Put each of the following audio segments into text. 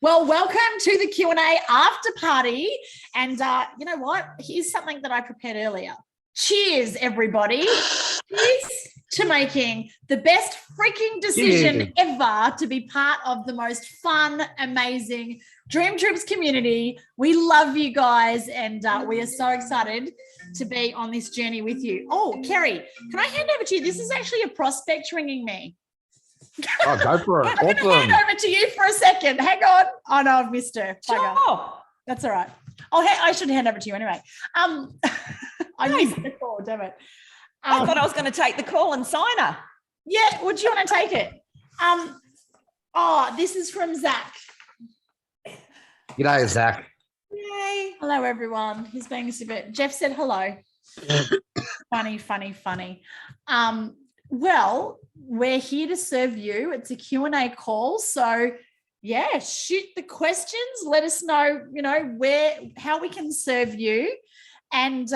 Well, welcome to the Q&A after party. And you know what? Here's something that I prepared earlier. Cheers, everybody. Cheers to making the best freaking decision ever to be part of the most fun, amazing DreamTrips community. We love you guys, and we are so excited to be on this journey with you. Oh, Kerry, can I hand over to you? This is actually a prospect ringing me. Oh, go for it. I'm going to hand over to you for a second. Hang on. Oh, no, I've missed her. Sure. That's all right. Oh, hey, I should hand over to you anyway. I missed the call, damn it. I thought I was going to take the call and sign her. Yeah, would you want to take it? Oh, this is from Zach. G'day, Zach. Yay. Hello, everyone. He's being super. Jeff said hello. Funny. Well, we're here to serve you. It's a Q&A call. So, yeah, shoot the questions. Let us know, how we can serve you. And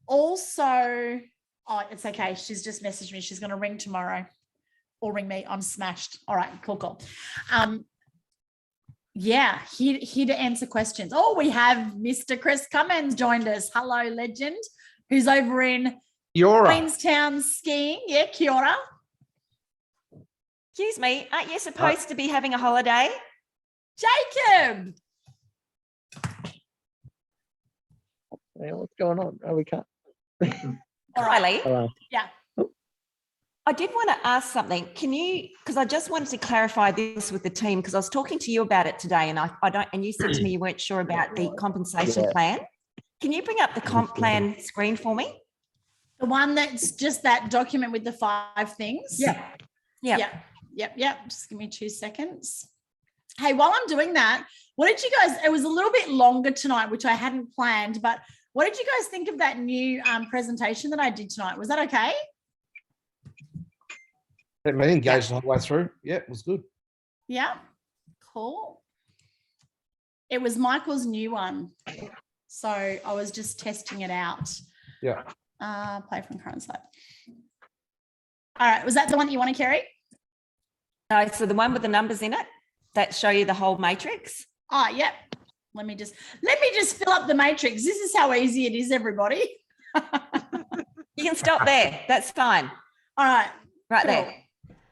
also, oh, it's okay. She's just messaged me. She's going to ring tomorrow or ring me. I'm smashed. All right, cool. Yeah, here to answer questions. Oh, we have Mr. Chris Cummins joined us. Hello, legend, who's over in Queenstown skiing. Yeah, kia ora. Excuse me, aren't you supposed to be having a holiday? Jacob. Yeah, what's going on? Oh, we can't. Kylie. Yeah. I did want to ask something. Can you, because I just wanted to clarify this with the team, because I was talking to you about it today, and and you said to me you weren't sure about the compensation plan. Can you bring up the comp plan screen for me? The one that's just that document with the 5 things. Yeah. Just give me 2 seconds. Hey, while I'm doing that, what did you guys, it was a little bit longer tonight, which I hadn't planned, but what did you guys think of that new presentation that I did tonight? Was that okay? Me engaged the whole way through. Yeah, it was good. Yeah, cool. It was Michael's new one. So I was just testing it out. Yeah. Play from current slide. All right, was that the one that you want to carry? No, so the one with the numbers in it that show you the whole matrix. Oh, yep. Let me just fill up the matrix. This is how easy it is, everybody. You can stop there. That's fine. All right. Right cool. there.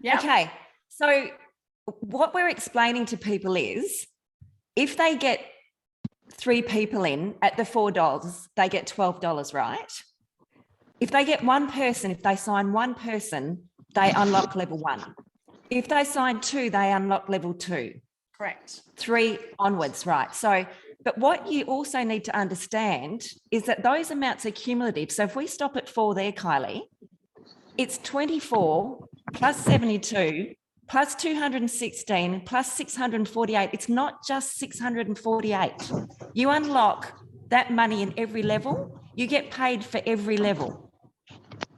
Yeah. Okay. So what we're explaining to people is if they get 3 people in at the $4, they get $12, right? If they get one person, if they sign one person, they unlock level 1. If they sign 2, they unlock level 2. Correct. 3 onwards, right? So, but what you also need to understand is that those amounts are cumulative. So if we stop at 4 there, Kylie, it's 24 plus 72 plus 216 plus 648. It's not just 648. You unlock that money in every level. You get paid for every level.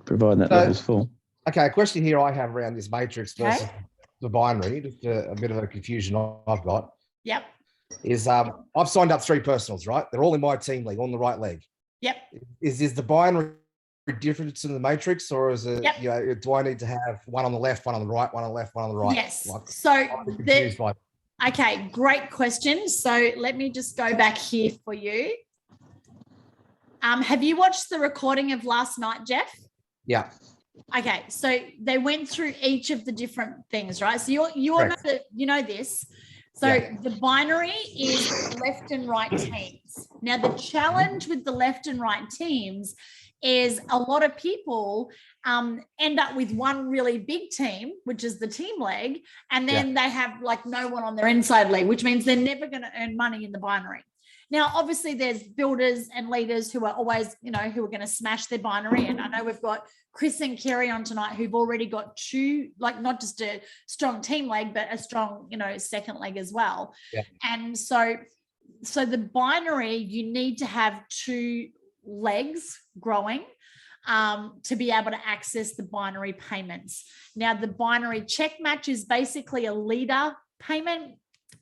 Providing that level's full. Okay, a question here I have around this matrix versus the binary, just a bit of a confusion I've got. Yep. Is I've signed up 3 personals, right? They're all in my team league, on the right leg. Yep. Is the binary different to the matrix, or is it, do I need to have one on the left, one on the right, one on the left, one on the right? Yes. Like, So by... Okay, great question. So let me just go back here for you. Have you watched the recording of last night, Jeff? Yeah. Okay, so they went through each of the different things, right? So you all know that, you know this. So the binary is left and right teams. Now, the challenge with the left and right teams is a lot of people end up with one really big team, which is the team leg, and then they have like no one on their inside leg, which means they're never going to earn money in the binary. Now, obviously, there's builders and leaders who are always, who are going to smash their binary. And I know we've got Chris and Kerry on tonight who've already got 2, like not just a strong team leg, but a strong, second leg as well. Yeah. And so the binary, you need to have 2 legs growing to be able to access the binary payments. Now, the binary check match is basically a leader payment.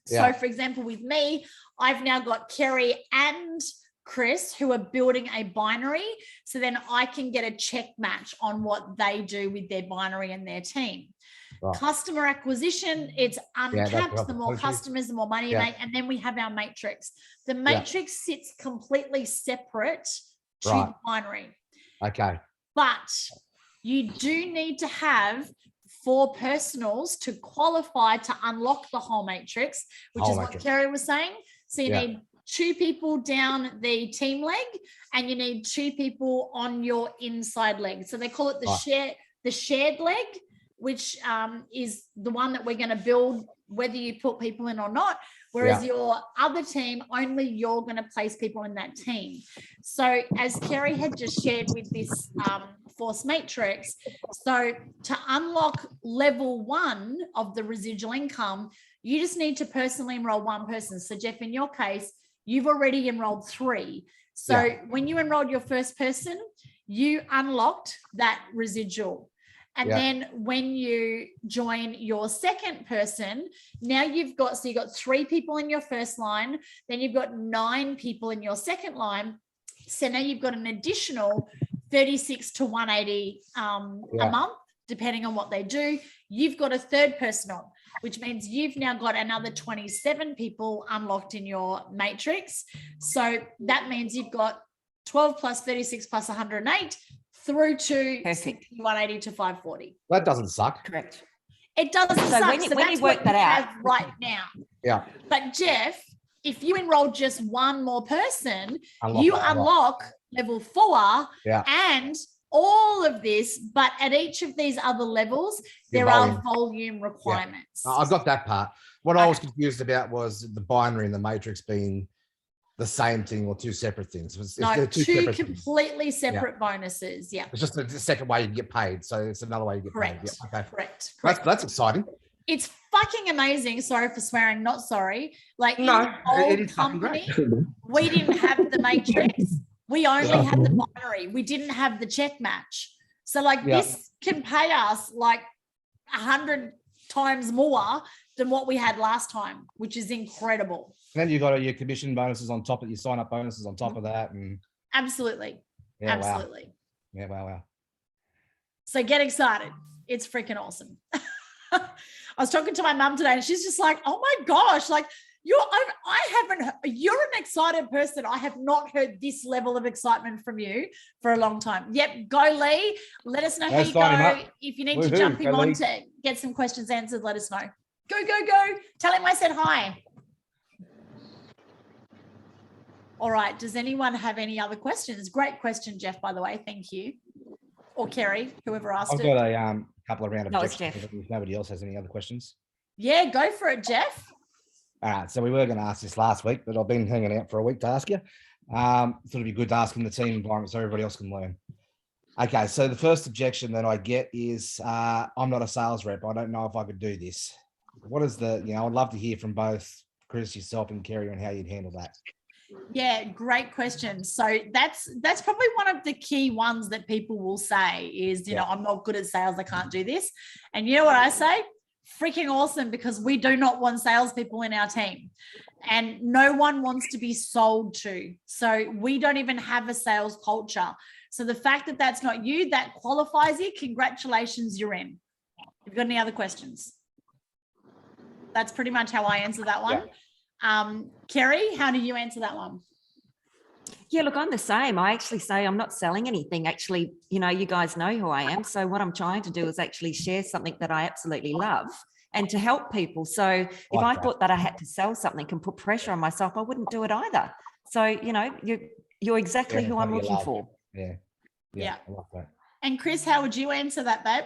So, for example, with me, I've now got Kerry and Chris who are building a binary. So then I can get a check match on what they do with their binary and their team. Right. Customer acquisition, it's uncapped. right. The more customers, the more money you make. And then we have our matrix. The matrix sits completely separate to the binary. Okay. But you do need to have 4 personals to qualify to unlock the whole matrix, which is what Kerry was saying. So you need 2 people down the team leg, and you need 2 people on your inside leg. So they call it the shared leg, which is the one that we're going to build whether you put people in or not. Whereas your other team, only you're going to place people in that team. So as Kerry had just shared with this force matrix, so to unlock level 1 of the residual income, you just need to personally enroll 1 person. So Jeff, in your case, you've already enrolled 3. So when you enrolled your first person, you unlocked that residual. And then when you join your second person, now you've got 3 people in your first line, then you've got 9 people in your second line. So now you've got an additional 36 to 180 a month, depending on what they do. You've got a third personal, which means you've now got another 27 people unlocked in your matrix. So that means you've got 12 plus 36 plus 108 through to 180 to 540. That doesn't suck. Correct. It doesn't suck. When you work that out right now. Yeah. But Jeff, if you enroll just 1 more person, you unlock level 4 and all of this, but at each of these other levels, there are volume requirements. I got that part. What I was confused about was the binary and the matrix being the same thing or 2 separate things. No, 2 completely separate bonuses. Yeah. It's just the second way you get paid. So it's another way you get paid. Yeah. Okay. Correct. That's exciting. It's fucking amazing. Sorry for swearing, not sorry. Like no, in the old company, we didn't have the matrix. We only had the binary. We didn't have the check match. So like this can pay us like 100 times more than what we had last time, which is incredible. And then you got your commission bonuses on top of your sign up bonuses on top of that. And absolutely. Absolutely. Wow. Yeah. Wow. So get excited. It's freaking awesome. I was talking to my mum today and she's just like, oh my gosh, like you're an excited person. I have not heard this level of excitement from you for a long time. Yep. Go Lee. Let us know how you go. If you need to jump him on to get some questions answered, let us know. Go. Tell him I said hi. All right. Does anyone have any other questions? Great question, Jeff, by the way. Thank you. Or Kerry, whoever asked it. I've got a couple of round of Jeff. If nobody else has any other questions. Yeah, go for it, Jeff. All right. So we were going to ask this last week, but I've been hanging out for a week to ask you. Thought it'd be good to ask in the team environment so everybody else can learn. Okay. So the first objection that I get is I'm not a sales rep. I don't know if I could do this. What is I'd love to hear from both Chris, yourself, and Kerry on how you'd handle that. Yeah, great question. So that's probably one of the key ones that people will say is, I'm not good at sales. I can't do this. And you know what I say? Freaking awesome, because we do not want salespeople in our team and no one wants to be sold to. So we don't even have a sales culture. So the fact that that's not you, that qualifies you. Congratulations, you're in. Have you got any other questions? That's pretty much how I answer that one. Kerry, how do you answer that one? Yeah, look, I'm the same. I actually say I'm not selling anything. Actually, you guys know who I am. So what I'm trying to do is actually share something that I absolutely love and to help people. So if I thought that I had to sell something and put pressure on myself, I wouldn't do it either. So, you're exactly who I'm looking for. Yeah. I love that. And Chris, how would you answer that, babe?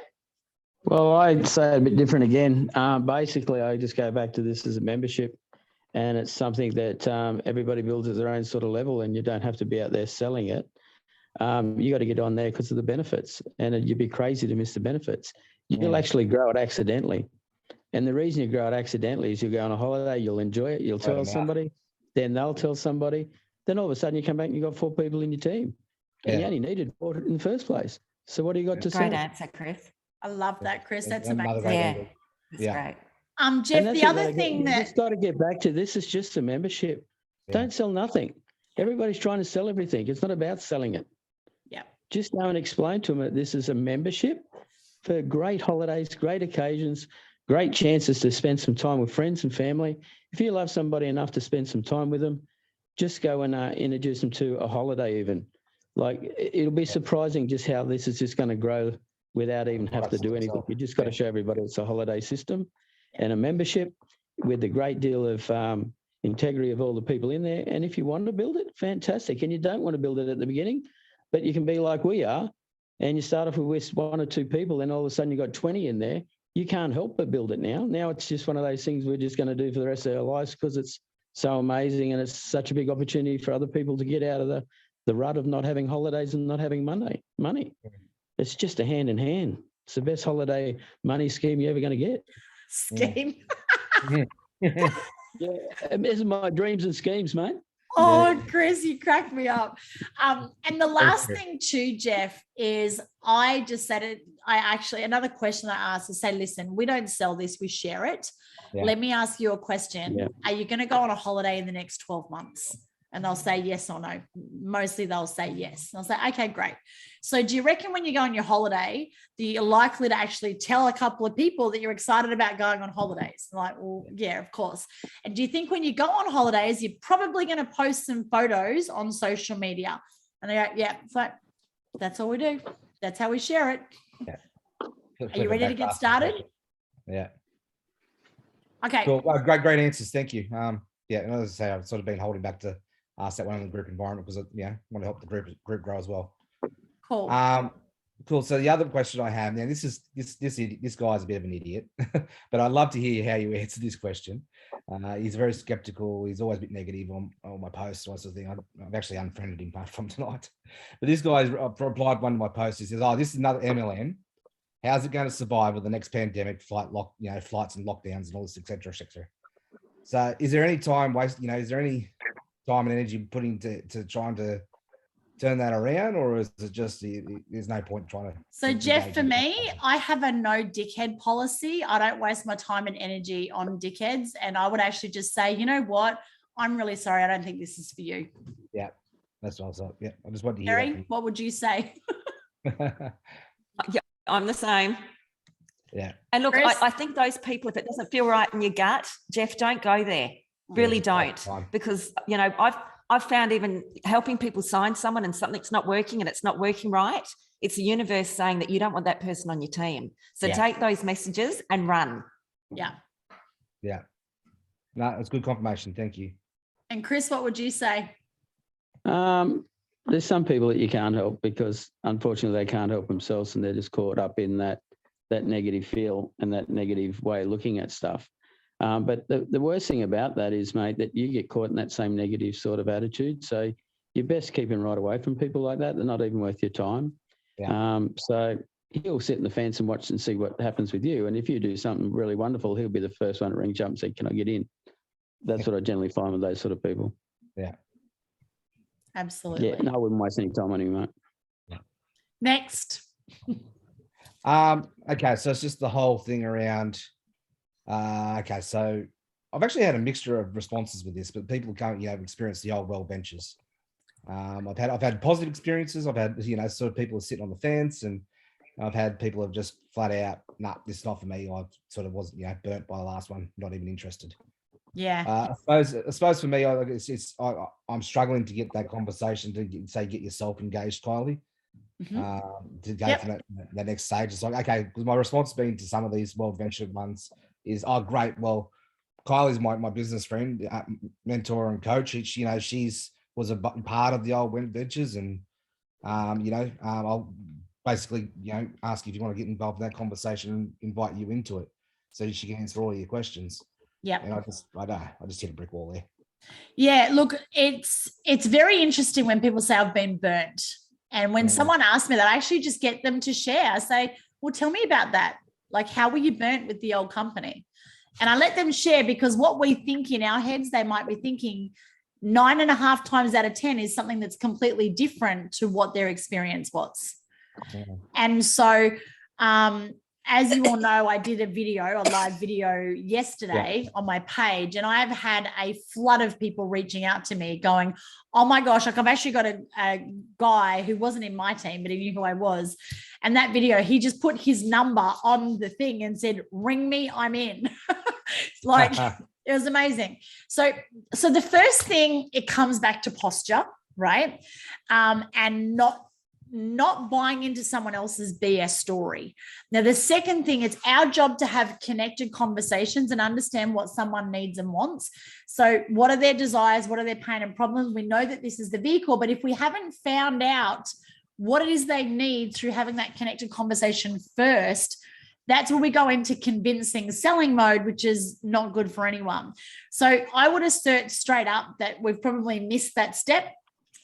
Well, I'd say a bit different again. Basically, I just go back to this as a membership. And it's something that everybody builds at their own sort of level, and you don't have to be out there selling it. You got to get on there because of the benefits, and you'd be crazy to miss the benefits. You'll actually grow it accidentally. And the reason you grow it accidentally is you go on a holiday, you'll enjoy it, you'll tell somebody, then they'll tell somebody. Then all of a sudden you come back and you've got 4 people in your team. And you only needed 4 in the first place. So what do you got to say? Great answer, Chris. I love that, Chris. That's amazing. Yeah, that's great. Jeff, the other thing that... You just got to get back to this is just a membership. Don't sell nothing. Everybody's trying to sell everything. It's not about selling it. Yeah. Just go and explain to them that this is a membership for great holidays, great occasions, great chances to spend some time with friends and family. If you love somebody enough to spend some time with them, just go and introduce them to a holiday even. Like, it'll be surprising just how this is just going to grow without even have to do anything. You just got to show everybody it's a holiday system and a membership with a great deal of integrity of all the people in there. And if you want to build it, fantastic. And you don't want to build it at the beginning, but you can be like we are, and you start off with 1 or 2 people, and all of a sudden you've got 20 in there. You can't help but build it now. Now it's just one of those things we're just going to do for the rest of our lives because it's so amazing and it's such a big opportunity for other people to get out of the rut of not having holidays and not having money. It's just a hand in hand. It's the best holiday money scheme you're ever going to get. Scheme. Yeah, this is my dreams and schemes, mate. Oh, Chris, you cracked me up. And the last thing too, Jeff, is I just said it. Another question I asked is say, listen, we don't sell this, we share it. Yeah. Let me ask you a question. Yeah. Are you going to go on a holiday in the next 12 months? And they'll say yes or no. Mostly they'll say yes. And I'll say, okay, great. So do you reckon when you go on your holiday, that you're likely to actually tell a couple of people that you're excited about going on holidays? I'm like, well, yeah, of course. And do you think when you go on holidays, you're probably going to post some photos on social media? And they go, yeah. So that's all we do. That's how we share it. Yeah. Are you ready to get started? Yeah. Okay. Cool. Well, great answers. Thank you. Yeah, and as I say, I've sort of been holding back to ask that one in the group environment because I want to help the group grow as well. Cool. Cool. So the other question I have now, this guy's a bit of an idiot, but I'd love to hear how you answer this question. He's very skeptical. He's always a bit negative on my posts, all sort of thing. I've actually unfriended him apart from tonight. But this guy's replied one of my posts. He says, "Oh, this is another MLM. How's it going to survive with the next pandemic, flights and lockdowns and all this, etc., etc." So, is there any time waste? Is there any time and energy putting to trying to turn that around, or is it just there's no point trying to? So, Jeff, for me, I have a no dickhead policy. I don't waste my time and energy on dickheads, and I would actually just say, you know what? I'm really sorry. I don't think this is for you. Yeah, that's what I thought. Yeah, I just want to hear. Gary, what would you say? Yeah, I'm the same. Yeah. And look, I think those people, if it doesn't feel right in your gut, Jeff, don't go there. Really don't. Because, I've found even helping people sign someone and something's not working and it's not working right, it's the universe saying that you don't want that person on your team. So take those messages and run. Yeah. Yeah. No, it's good confirmation. Thank you. And Chris, what would you say? There's some people that you can't help because unfortunately they can't help themselves and they're just caught up in that negative feel and that negative way of looking at stuff. But the worst thing about that is, mate, that you get caught in that same negative sort of attitude. So you're best keeping right away from people like that. They're not even worth your time. Yeah. So he'll sit in the fence and watch and see what happens with you. And if you do something really wonderful, he'll be the first one to ring, jump and say, can I get in? That's what I generally find with those sort of people. Yeah. Absolutely. Yeah, no, I wouldn't waste any time on him, mate. Yeah. Next. Okay, so it's just the whole thing around. Okay, so I've actually had a mixture of responses with this, but people can't, experience the old well benches. I've had positive experiences. I've had, sort of people are sitting on the fence, and I've had people have just flat out, nah, this is not for me. I sort of was, burnt by the last one, not even interested. Yeah. I suppose for me, I'm struggling to get that conversation to get yourself engaged, Kylie. To go for that next stage. It's like, okay, because my response has been to some of these world venture ones is, oh, great. Well, Kylie's my business friend, mentor and coach. She's was a part of the old ventures, and I'll basically ask if you want to get involved in that conversation and invite you into it, so she can answer all your questions. Yeah. And I just hit a brick wall there. Yeah. Look, it's very interesting when people say I've been burnt. And when someone asks me that, I actually just get them to share. I say, well, tell me about that. Like, how were you burnt with the old company? And I let them share, because what we think in our heads, they might be thinking 9.5 times out of 10 is something that's completely different to what their experience was. Yeah. And so as you all know, I did a live video yesterday on my page, and I've had a flood of people reaching out to me going, oh my gosh, like I've actually got a guy who wasn't in my team, but he knew who I was. And that video, he just put his number on the thing and said, ring me, I'm in. Like, it was amazing. So the first thing, it comes back to posture, right? And not buying into someone else's BS story. Now, the second thing, it's our job to have connected conversations and understand what someone needs and wants. So what are their desires? What are their pain and problems? We know that this is the vehicle, but if we haven't found out what it is they need through having that connected conversation first, that's where we go into convincing selling mode, which is not good for anyone. So I would assert straight up that we've probably missed that step,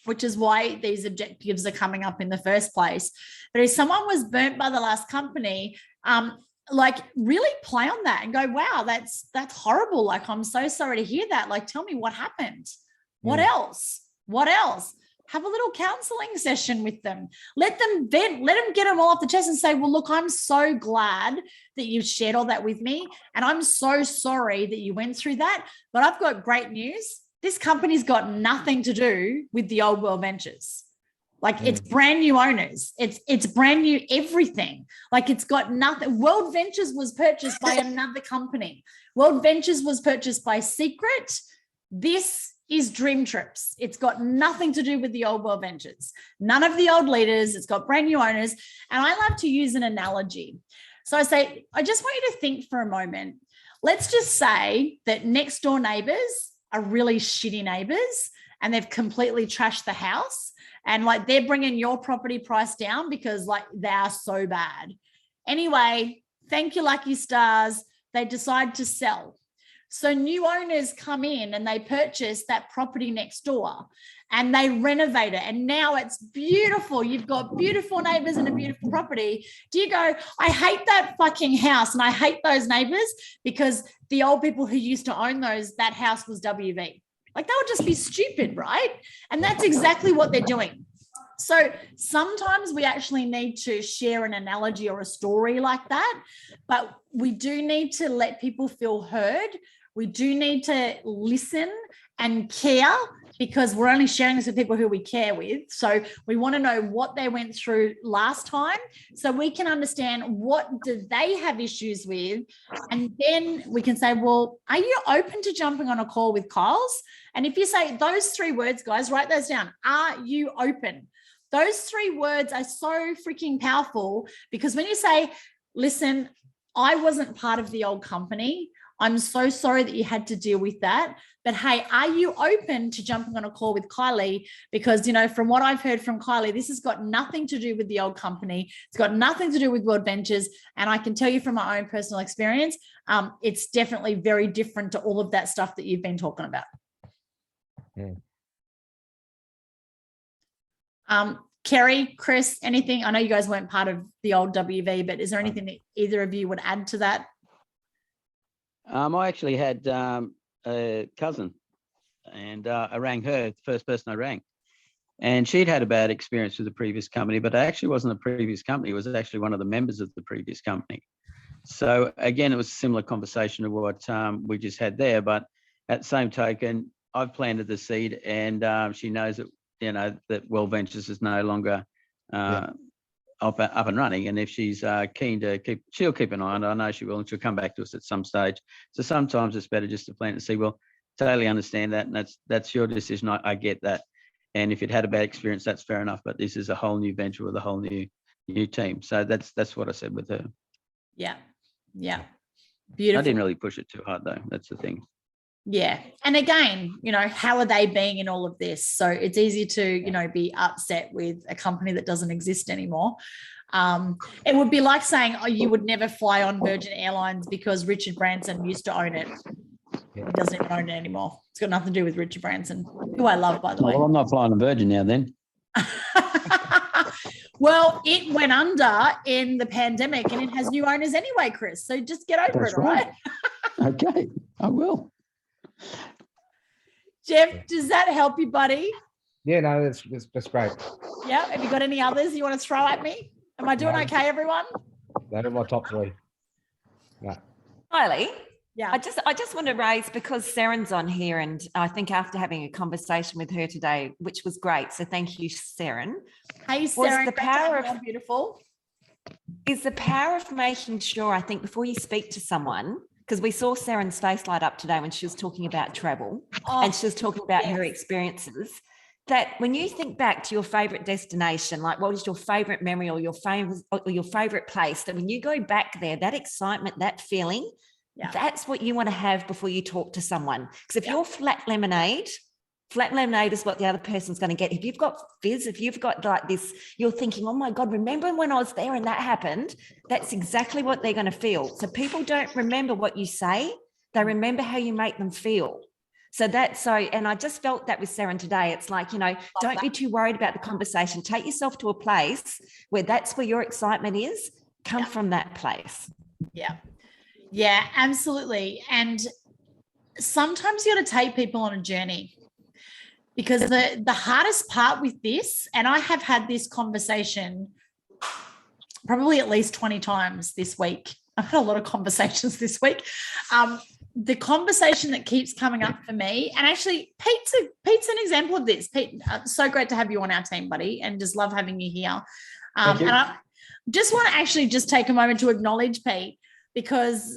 which is why these objectives are coming up in the first place. But if someone was burnt by the last company, like really play on that and go, wow, that's horrible. Like, I'm so sorry to hear that. Like, tell me what happened. What else? What else? Have a little counseling session with them. Let them vent, let them get them all off the chest and say, well, look, I'm so glad that you've shared all that with me. And I'm so sorry that you went through that. But I've got great news. This company's got nothing to do with the old World Ventures. Like, it's brand new owners. It's brand new everything. Like, it's got nothing. World Ventures was purchased by another company. World Ventures was purchased by Secret. This is DreamTrips. It's got nothing to do with the old World Ventures. None of the old leaders. It's got brand new owners. And I love to use an analogy. So I say, I just want you to think for a moment. Let's just say that next door neighbors are really shitty neighbors and they've completely trashed the house, and like they're bringing your property price down because like they are so bad. Anyway, thank you, lucky stars. They decide to sell. So new owners come in and they purchase that property next door and they renovate it. And now it's beautiful. You've got beautiful neighbors and a beautiful property. Do you go, I hate that fucking house and I hate those neighbors because the old people who used to own that house was WV? Like, that would just be stupid, right? And that's exactly what they're doing. So sometimes we actually need to share an analogy or a story like that, but we do need to let people feel heard. We do need to listen and care, because we're only sharing this with people who we care with. So we want to know what they went through last time so we can understand what do they have issues with. And then we can say, well, are you open to jumping on a call with Kyle's? And if you say those 3 words, guys, write those down. Are you open? Those 3 words are so freaking powerful, because when you say, listen, I wasn't part of the old company. I'm so sorry that you had to deal with that. But hey, are you open to jumping on a call with Kylie? Because, you know, from what I've heard from Kylie, this has got nothing to do with the old company. It's got nothing to do with World Ventures. And I can tell you from my own personal experience, it's definitely very different to all of that stuff that you've been talking about. Kerry, Chris, anything? I know you guys weren't part of the old WV, but is there anything that either of you would add to that? I actually had a cousin, and I rang her, the first person I rang, and she'd had a bad experience with the previous company, but it actually wasn't the previous company. It was actually one of the members of the previous company. So again, it was a similar conversation to what we just had there, but at the same token, I've planted the seed, and she knows that, you know, that World Ventures is no longer up and running, and if she's keen to she'll keep an eye on it. I know she will, and she'll come back to us at some stage. So sometimes it's better just to plant and see, well, totally understand that, and that's your decision. I get that, and if it had a bad experience, that's fair enough, but this is a whole new venture with a whole new team. So that's what I said with her. Yeah Beautiful. I didn't really push it too hard though. That's the thing. Yeah. And again, you know, how are they being in all of this? So it's easy to, you know, be upset with a company that doesn't exist anymore. It would be like saying, oh, you would never fly on Virgin Airlines because Richard Branson used to own it. He doesn't even own it anymore. It's got nothing to do with Richard Branson, who I love, by the way. Well, I'm not flying on Virgin now then. Well, it went under in the pandemic and it has new owners anyway, Chris. So just get over it, all right? Okay, I will. Jeff, does that help you, buddy? Yeah, no, that's great. Yeah. Have you got any others you want to throw at me? Am I doing okay, everyone? They're my top three. Yeah. Kylie, Yeah. I just want to raise, because Saren's on here, and I think after having a conversation with her today, which was great, so thank you, Saren. Hey, Was Sarah, the great to power have you of on, beautiful. is the power of making sure, I think, before you speak to someone, because we saw Saren's face light up today when she was talking about travel, and she was talking about her experiences, that when you think back to your favorite destination, like what is your favorite memory or your favorite place, that when you go back there, that excitement, that feeling, that's what you want to have before you talk to someone. Because if you're flat lemonade is what the other person's going to get. If you've got fizz, if you've got like this, you're thinking, oh my God, remember when I was there and that happened? That's exactly what they're going to feel. So people don't remember what you say. They remember how you make them feel. And I just felt that with Saren today. It's like, don't be too worried about the conversation. Take yourself to a place where that's where your excitement is. Come from that place. Yeah. Yeah, absolutely. And sometimes you got to take people on a journey, because the hardest part with this, and I have had this conversation probably at least 20 times this week. I've had a lot of conversations this week. The conversation that keeps coming up for me, and actually Pete's an example of this. Pete, so great to have you on our team, buddy, and just love having you here. And I just want to actually just take a moment to acknowledge Pete, because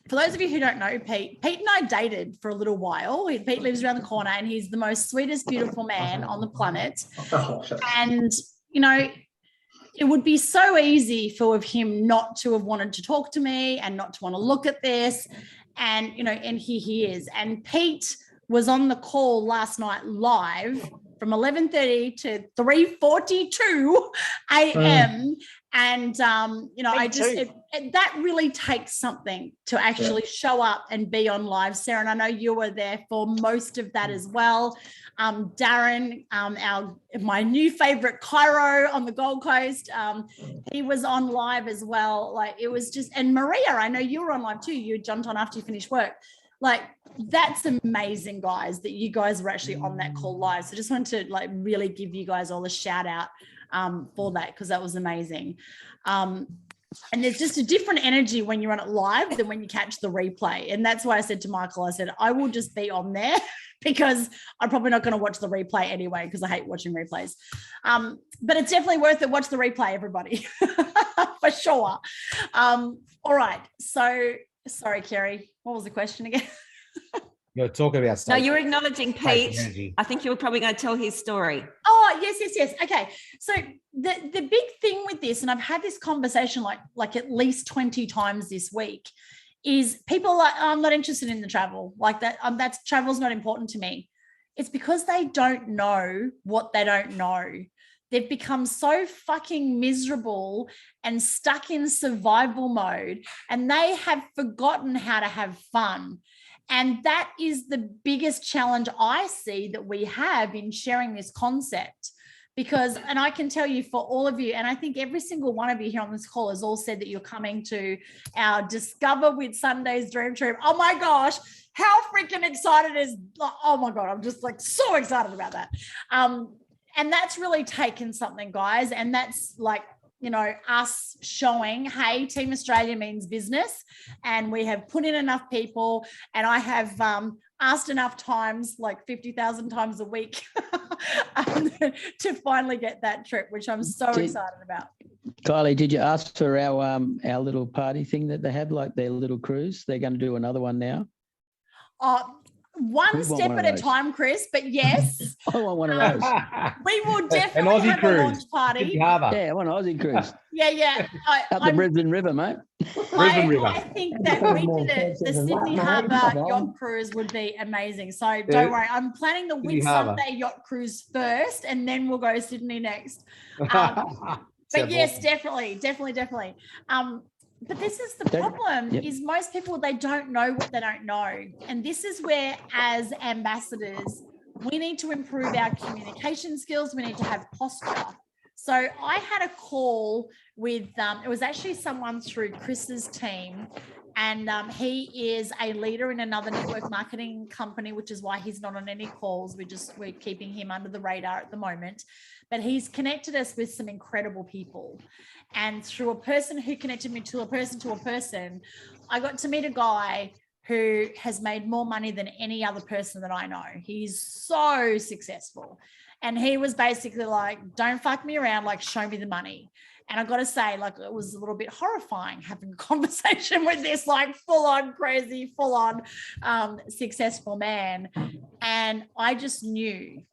for those of you who don't know Pete and I dated for a little while. Pete lives around the corner, and he's the most sweetest, beautiful man on the planet. And, it would be so easy for him not to have wanted to talk to me and not to want to look at this. And, and here he is. And Pete was on the call last night live from 11:30 to 3:42 a.m. And, that really takes something to actually show up and be on live. Sarah, and I know you were there for most of that as well. Darren, my new favorite Cairo on the Gold Coast, he was on live as well. Like, it was just, and Maria, I know you were on live too. You jumped on after you finished work. Like, that's amazing, guys, that you guys were actually on that call live. So just wanted to really give you guys all a shout out for that, because that was amazing. And there's just a different energy when you run it live than when you catch the replay. And that's why I said to Michael, I said, I will just be on there because I'm probably not going to watch the replay anyway, because I hate watching replays. But it's definitely worth it. Watch the replay, everybody, for sure. All right. So sorry, Kerry, what was the question again? You're talking about No, you're acknowledging Pete. I think you were probably going to tell his story. Oh, yes. Okay. So the big thing with this, and I've had this conversation like at least 20 times this week, is people are like, oh, I'm not interested in the travel. Like that, that's travel's not important to me. It's because they don't know what they don't know. They've become so fucking miserable and stuck in survival mode, and they have forgotten how to have fun. And that is the biggest challenge I see that we have in sharing this concept. Because, and I can tell you for all of you, and I think every single one of you here on this call has all said that you're coming to our Discover with Sunday's Dream Trip. Oh my gosh, how freaking excited is, oh my God, I'm just so excited about that. And that's really taken something, guys. And that's us showing, hey, Team Australia means business, and we have put in enough people, and I have asked enough times, 50,000 times a week, to finally get that trip, which I'm so excited about. Kylie, did you ask for our little party thing that they have, like their little cruise? They're going to do another one now. One step at a time, Chris, but yes. I want one of those. We will definitely have cruise. a launch party. Yeah, I want an Aussie cruise. Yeah. Up the Brisbane River, mate. I think that we did it. The Sydney Harbour yacht cruise would be amazing. So don't worry. I'm planning the Whitsunday yacht cruise first, and then we'll go Sydney next. But yes, definitely. But this is the problem, is most people, they don't know what they don't know. And this is where, as ambassadors, we need to improve our communication skills. We need to have posture. So I had a call with, it was actually someone through Chris's team, and he is a leader in another network marketing company, which is why he's not on any calls. We're keeping him under the radar at the moment, but he's connected us with some incredible people. And through a person who connected me to a person, I got to meet a guy who has made more money than any other person that I know. He's so successful. And he was basically like, don't fuck me around, like, show me the money. And I got to say, like, it was a little bit horrifying having a conversation with this, like, full-on crazy, full-on successful man. And I just knew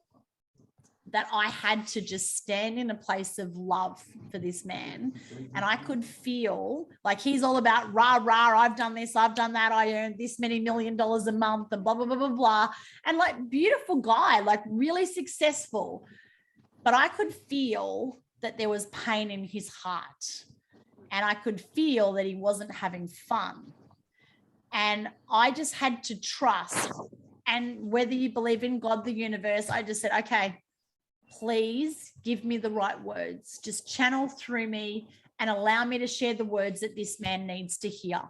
that I had to just stand in a place of love for this man. And I could feel like he's all about rah, rah, I've done this, I've done that, I earned this many $1 million a month and blah, blah, blah, blah, blah. And like, beautiful guy, like really successful. But I could feel that there was pain in his heart. And I could feel that he wasn't having fun. And I just had to trust. And whether you believe in God, the universe, I just said, okay, please give me the right words. Just channel through me and allow me to share the words that this man needs to hear.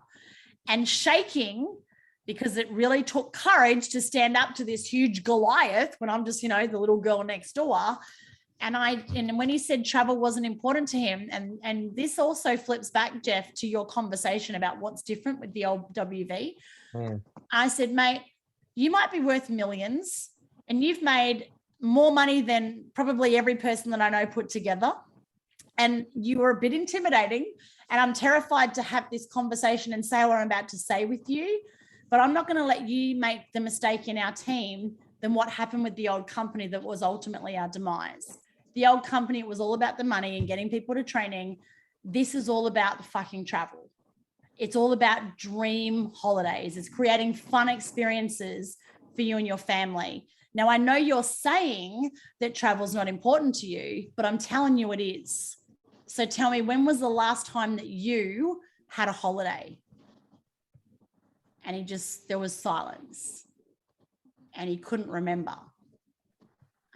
And shaking, because it really took courage to stand up to this huge Goliath when I'm just, the little girl next door. And when he said travel wasn't important to him, and this also flips back, Jeff, to your conversation about what's different with the old WV. I said, mate, you might be worth millions and you've made more money than probably every person that I know put together. And you were a bit intimidating. And I'm terrified to have this conversation and say what I'm about to say with you. But I'm not going to let you make the mistake in our team than what happened with the old company that was ultimately our demise. The old company, it was all about the money and getting people to training. This is all about the fucking travel. It's all about dream holidays. It's creating fun experiences for you and your family. Now, I know you're saying that travel's not important to you, but I'm telling you it is. So tell me, when was the last time that you had a holiday? And there was silence. And he couldn't remember.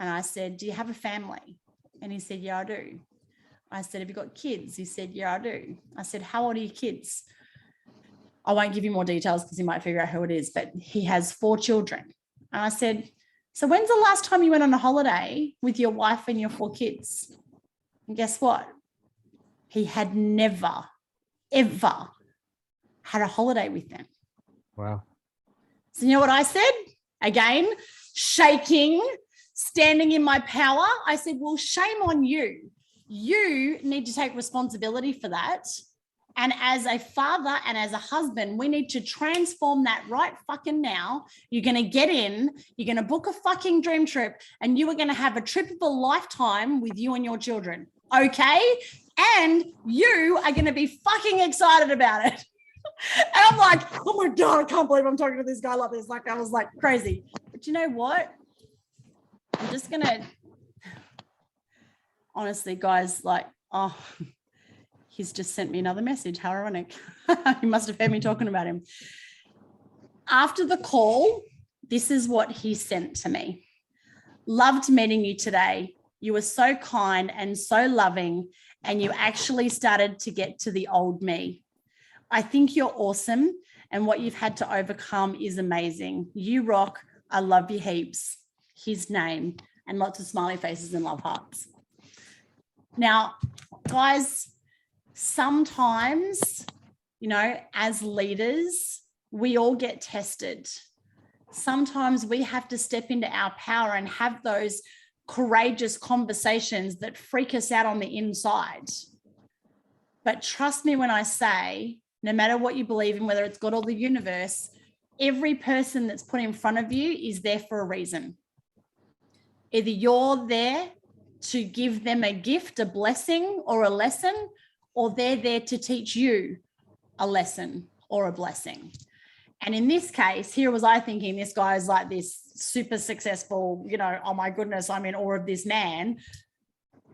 And I said, do you have a family? And he said, yeah, I do. I said, have you got kids? He said, yeah, I do. I said, how old are your kids? I won't give you more details because you might figure out who it is, but he has 4 children. And I said, so when's the last time you went on a holiday with your wife and your 4 kids? And guess what? He had never, ever had a holiday with them. Wow. So you know what I said? Again, shaking, standing in my power. I said, well, shame on you. You need to take responsibility for that. And as a father and as a husband, we need to transform that right fucking now. You're going to get in, you're going to book a fucking dream trip, and you are going to have a trip of a lifetime with you and your children. Okay? And you are going to be fucking excited about it. And I'm like, oh my God, I can't believe I'm talking to this guy like this. Like, I was like crazy. But you know what? I'm just going to, honestly, guys, like, oh, he's just sent me another message. How ironic. He must have heard me talking about him. After the call, this is what he sent to me. Loved meeting you today. You were so kind and so loving, and you actually started to get to the old me. I think you're awesome, and what you've had to overcome is amazing. You rock. I love you heaps. His name, and lots of smiley faces and love hearts. Now, guys, sometimes, as leaders, we all get tested. Sometimes we have to step into our power and have those courageous conversations that freak us out on the inside. But trust me when I say, no matter what you believe in, whether it's God or the universe, every person that's put in front of you is there for a reason. Either you're there to give them a gift, a blessing, or a lesson, or they're there to teach you a lesson or a blessing. And in this case, here was I thinking this guy is like this super successful, oh my goodness, I'm in awe of this man.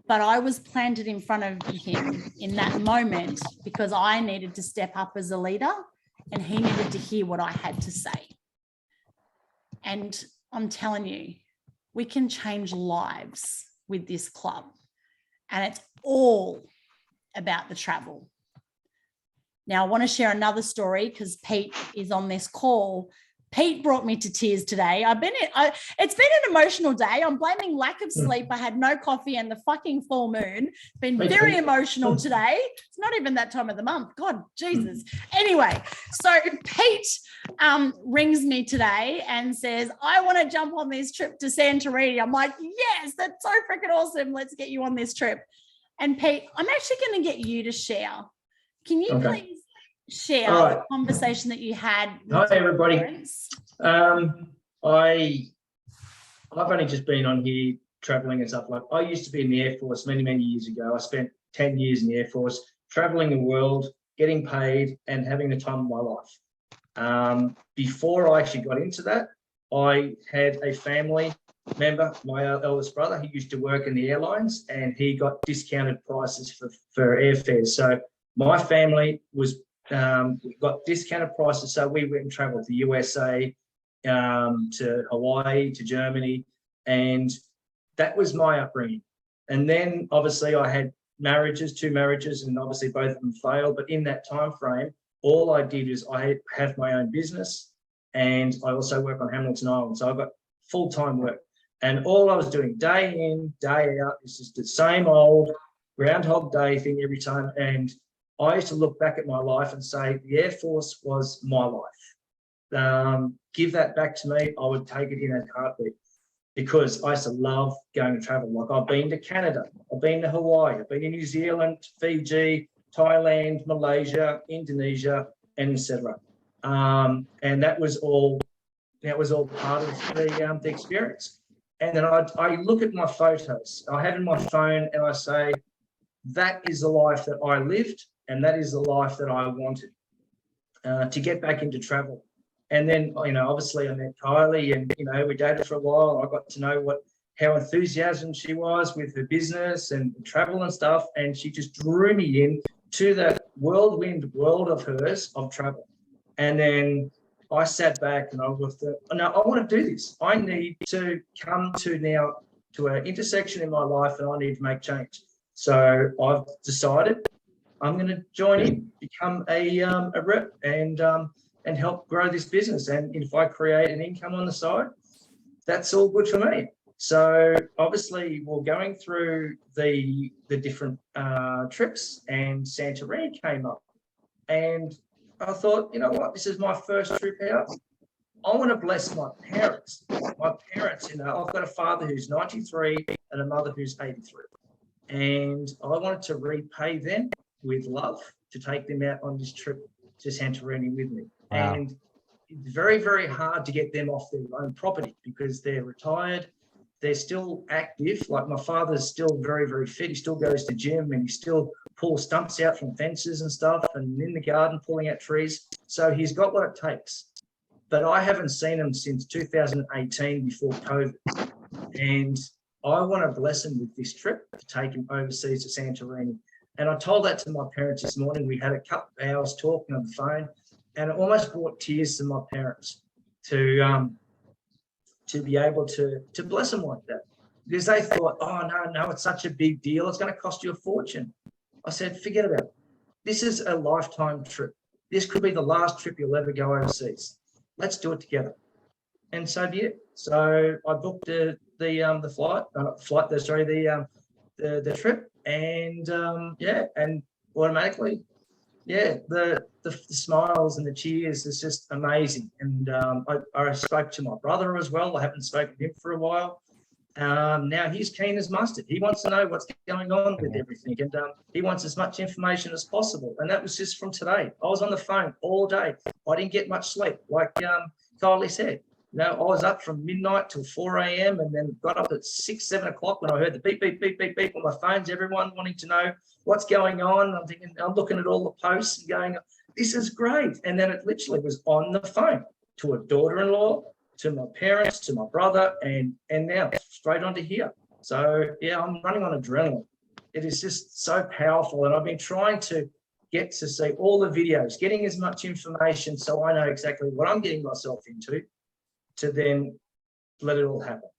But I was planted in front of him in that moment because I needed to step up as a leader and he needed to hear what I had to say. And I'm telling you, we can change lives with this club. and it's all about the travel. Now, I want to share another story because Pete is on this call. Pete brought me to tears today. It's been an emotional day. I'm blaming lack of sleep. I had no coffee and the fucking full moon. It's been very emotional today. It's not even that time of the month. God, Jesus. Anyway, so Pete rings me today and says, I want to jump on this trip to Santorini. I'm like, yes, that's so freaking awesome. Let's get you on this trip. And Pete, I'm actually going to get you to share. Can you please share the conversation that you had with Hi, everybody. parents? I've only just been on here traveling and stuff. Like, I used to be in the Air Force many, many years ago. I spent 10 years in the Air Force, traveling the world, getting paid and having the time of my life. Before I actually got into that, I had a family member, my eldest brother, he used to work in the airlines and he got discounted prices for airfares. So my family was got discounted prices. So we went and traveled to USA, to Hawaii, to Germany, and that was my upbringing. And then obviously I had two marriages, and obviously both of them failed. But in that time frame, all I did is I have my own business, and I also work on Hamilton Island. So I've got full-time work, and all I was doing day in, day out is just the same old Groundhog Day thing every time. And I used to look back at my life and say, the Air Force was my life. Give that back to me, I would take it in a heartbeat, because I used to love going to travel. Like, I've been to Canada, I've been to Hawaii, I've been to New Zealand, Fiji, Thailand, Malaysia, Indonesia, and etc. And that was all part of the experience. And then I look at my photos I have in my phone and I say, that is the life that I lived, and that is the life that I wanted, to get back into travel. And then, obviously I met Kylie, and, we dated for a while. I got to know how enthusiastic she was with her business and travel and stuff. And she just drew me in to that whirlwind world of hers of travel. And then I sat back and I was no, I want to do this. I need to come to an intersection in my life, and I need to make change. So I've decided I'm going to join in, become a rep, and help grow this business. And if I create an income on the side, that's all good for me. So obviously we're going through the different trips, and Santorini came up, and I thought, you know what, this is my first trip out. I want to bless my parents. My parents, I've got a father who's 93 and a mother who's 83. And I wanted to repay them with love, to take them out on this trip to Santorini with me. Wow. And it's very, very hard to get them off their own property, because they're retired. They're still active. Like, my father's still very, very fit. He still goes to gym, and he still pulls stumps out from fences and stuff, and in the garden pulling out trees. So he's got what it takes. But I haven't seen him since 2018, before COVID. And I want to bless him with this trip, to take him overseas to Santorini. And I told that to my parents this morning. We had a couple of hours talking on the phone, and it almost brought tears to my parents to be able to bless them like that, because they thought, oh, no, it's such a big deal. It's going to cost you a fortune. I said, forget about it. This is a lifetime trip. This could be the last trip you'll ever go overseas. Let's do it together. And so be it. So I booked the trip, and and automatically, the smiles and the cheers is just amazing. And I spoke to my brother as well. I haven't spoken to him for a while. Now he's keen as mustard. He wants to know what's going on with everything, and he wants as much information as possible. And that was just from today. I was on the phone all day. I didn't get much sleep, like Kylie said. I was up from midnight till 4 a.m. and then got up at 6, 7 o'clock when I heard the beep, beep, beep, beep, beep on my phones, everyone wanting to know what's going on. I'm looking at all the posts and going, this is great. And then it literally was on the phone to a daughter-in-law, to my parents, to my brother, and now straight onto here. So, I'm running on adrenaline. It is just so powerful. And I've been trying to get to see all the videos, getting as much information so I know exactly what I'm getting myself into, to then let it all happen.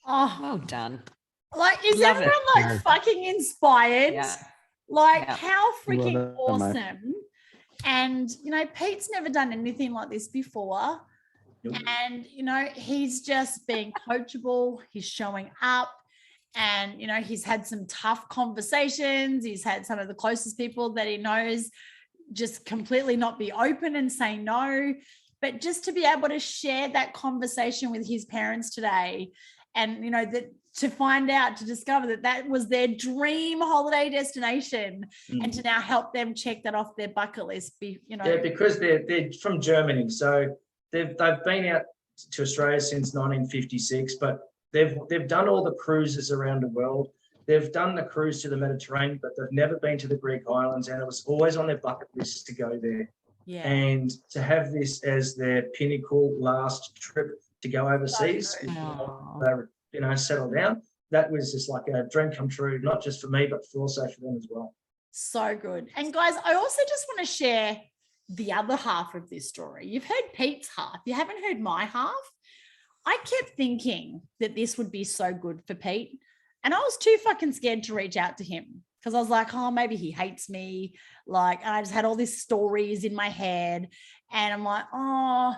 Oh, well done. Like, is Love everyone it. like fucking inspired? Yeah. Like, Yeah. how freaking Well done, mate. awesome. And, you know, Pete's never done anything like this before. Nope. And, you know, he's just being coachable. He's showing up. And, you know, he's had some tough conversations. He's had some of the closest people that he knows just completely not be open and say no. But just to be able to share that conversation with his parents today, and, you know, that to find out, to discover that that was their dream holiday destination, and to now help them check that off their bucket list, you know. Yeah, because they're from Germany, so they've been out to Australia since 1956, but they've done all the cruises around the world. They've done the cruise to the Mediterranean, but they've never been to the Greek islands, and it was always on their bucket list to go there. Yeah. And to have this as their pinnacle last trip to go overseas, you know, settle down, that was just like a dream come true, not just for me, but also for them as well. So good. And guys, I also just want to share the other half of this story. You've heard Pete's half. You haven't heard my half. I kept thinking that this would be so good for Pete. And I was too fucking scared to reach out to him because I was like, oh, maybe he hates me. Like, I just had all these stories in my head. And I'm like, oh,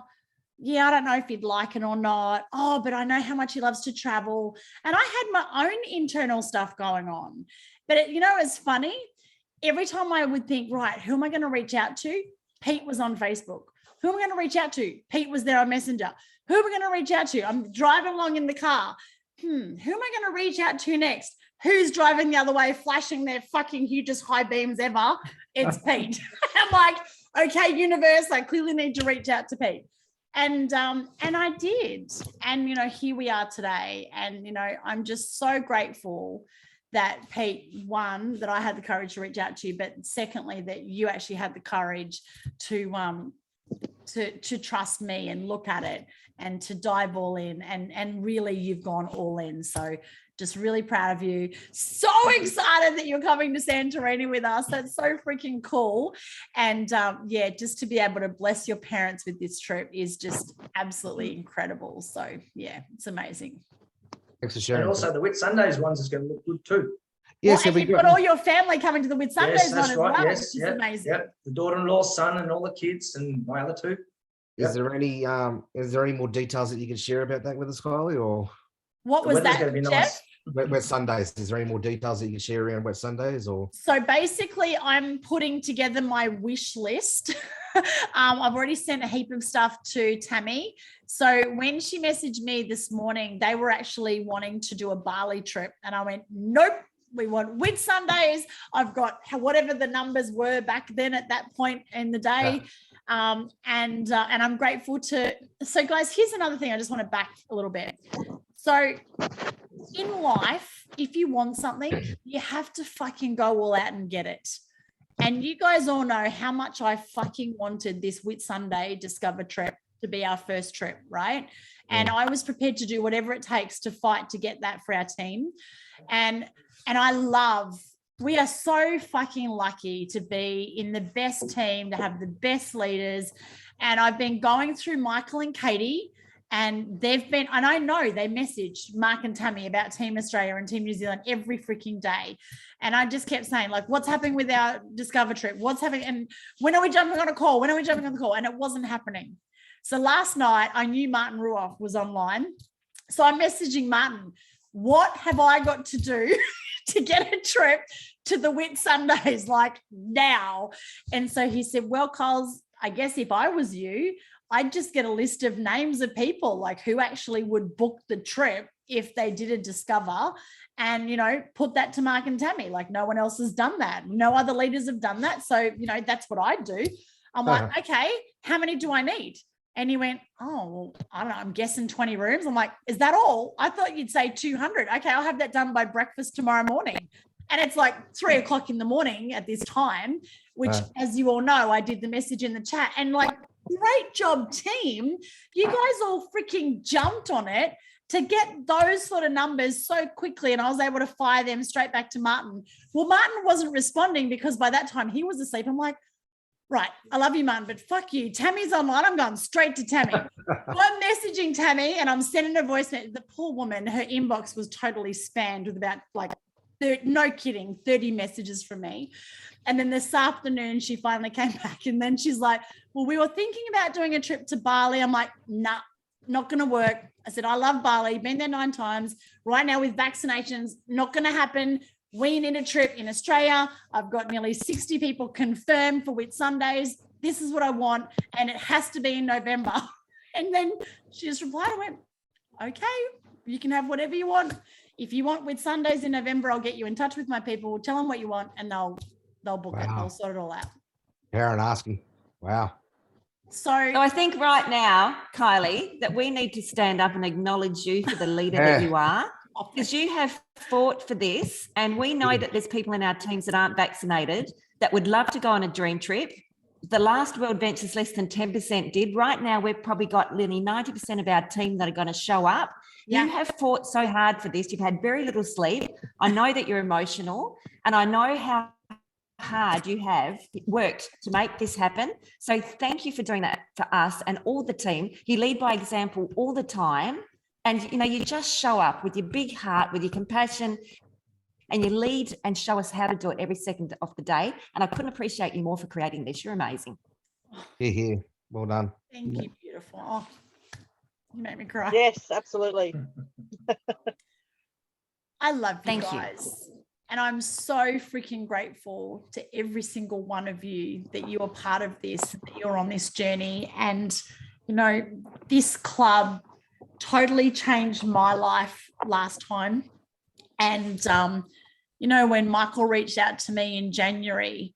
yeah, I don't know if he'd like it or not. Oh, but I know how much he loves to travel. And I had my own internal stuff going on. But, you know, it's funny. Every time I would think, right, who am I going to reach out to? Pete was on Facebook. Who am I going to reach out to? Pete was there on Messenger. Who am I going to reach out to? I'm driving along in the car. Who am I going to reach out to next? Who's driving the other way, flashing their fucking hugest high beams ever? It's Pete. I'm like, okay, universe, I clearly need to reach out to Pete. And I did. And, you know, here we are today. And, you know, I'm just so grateful that Pete, one, that I had the courage to reach out to you, but secondly, that you actually had the courage to trust me and look at it and to dive all in, and really you've gone all in. So just really proud of you. So excited that you're coming to Santorini with us. That's so freaking cool. And yeah, just to be able to bless your parents with this trip is just absolutely incredible. So yeah, it's amazing. Thanks for sharing. And also the Whitsundays ones is going to look good too. Yes, well, and you've got all your family coming to the Whitsundays Yes, one that's as right. well, Yes, which is amazing. Yep. The daughter-in-law, son, and all the kids, and my other two. Is there any more details that you can share about that with us, Kylie? Or What was that, going to be Jeff? nice. Wet Sundays? Is there any more details that you can share around Wet Sundays? Or So basically, I'm putting together my wish list. I've already sent a heap of stuff to Tammy. So when she messaged me this morning, they were actually wanting to do a Bali trip, and I went, nope. We want Whitsundays. I've got whatever the numbers were back then at that point in the day. And I'm grateful to, so guys, here's another thing. I just want to back a little bit. So in life, if you want something, you have to fucking go all out and get it. And you guys all know how much I fucking wanted this Whitsunday Discover trip to be our first trip, right? And I was prepared to do whatever it takes to fight to get that for our team. And we are so fucking lucky to be in the best team, to have the best leaders. And I've been going through Michael and Katie, and and I know they messaged Mark and Tammy about Team Australia and Team New Zealand every freaking day. And I just kept saying, like, what's happening with our Discover trip? What's happening? And when are we jumping on a call? When are we jumping on the call? And it wasn't happening. So last night I knew Martin Ruoff was online. So I'm messaging Martin, what have I got to do to get a trip to the Whitsundays, like now? And so he said, well, Coles, I guess if I was you, I'd just get a list of names of people, like who actually would book the trip if they did a Discover, and, you know, put that to Mark and Tammy. Like, no one else has done that. No other leaders have done that. So, you know, that's what I'd do. I'm like, okay, how many do I need? And he went, oh, well, I don't know, I'm guessing 20 rooms. I'm like, is that all? I thought you'd say 200. Okay, I'll have that done by breakfast tomorrow morning. And it's like 3 o'clock in the morning at this time, which, as you all know, I did the message in the chat. And like, great job, team. You guys all freaking jumped on it to get those sort of numbers so quickly. And I was able to fire them straight back to Martin. Well, Martin wasn't responding because by that time he was asleep. I'm like, right, I love you, Mum, but fuck you. Tammy's online. I'm going straight to Tammy. I'm messaging Tammy and I'm sending a voice message. The poor woman, her inbox was totally spammed with about no kidding, 30 messages from me. And then this afternoon, she finally came back and then she's like, well, we were thinking about doing a trip to Bali. I'm like, nah, not going to work. I said, I love Bali, been there 9 times. Right now with vaccinations, not going to happen. We need a trip in Australia. I've got nearly 60 people confirmed for Whitsundays. This is what I want. And it has to be in November. And then she just replied, I went, okay, you can have whatever you want. If you want Whitsundays in November, I'll get you in touch with my people, tell them what you want, and they'll book it. They'll sort it all out. Karen asking. Wow. So I think right now, Kylie, that we need to stand up and acknowledge you for the leader that you are, because you have fought for this. And we know that there's people in our teams that aren't vaccinated that would love to go on a dream trip. The last World Ventures, less than 10% did. Right now, we've probably got nearly 90% of our team that are going to show up. Yeah. You have fought so hard for this. You've had very little sleep. I know that you're emotional, and I know how hard you have worked to make this happen. So thank you for doing that for us and all the team. You lead by example all the time. And, you know, you just show up with your big heart, with your compassion, and you lead and show us how to do it every second of the day. And I couldn't appreciate you more for creating this. You're amazing. Here. Well done. Thank you, beautiful. Oh, you make me cry. Yes, absolutely. I love you Thank guys. And I'm so freaking grateful to every single one of you that you are part of this, that you're on this journey. And, you know, this club totally changed my life last time. And, you know, when Michael reached out to me in January,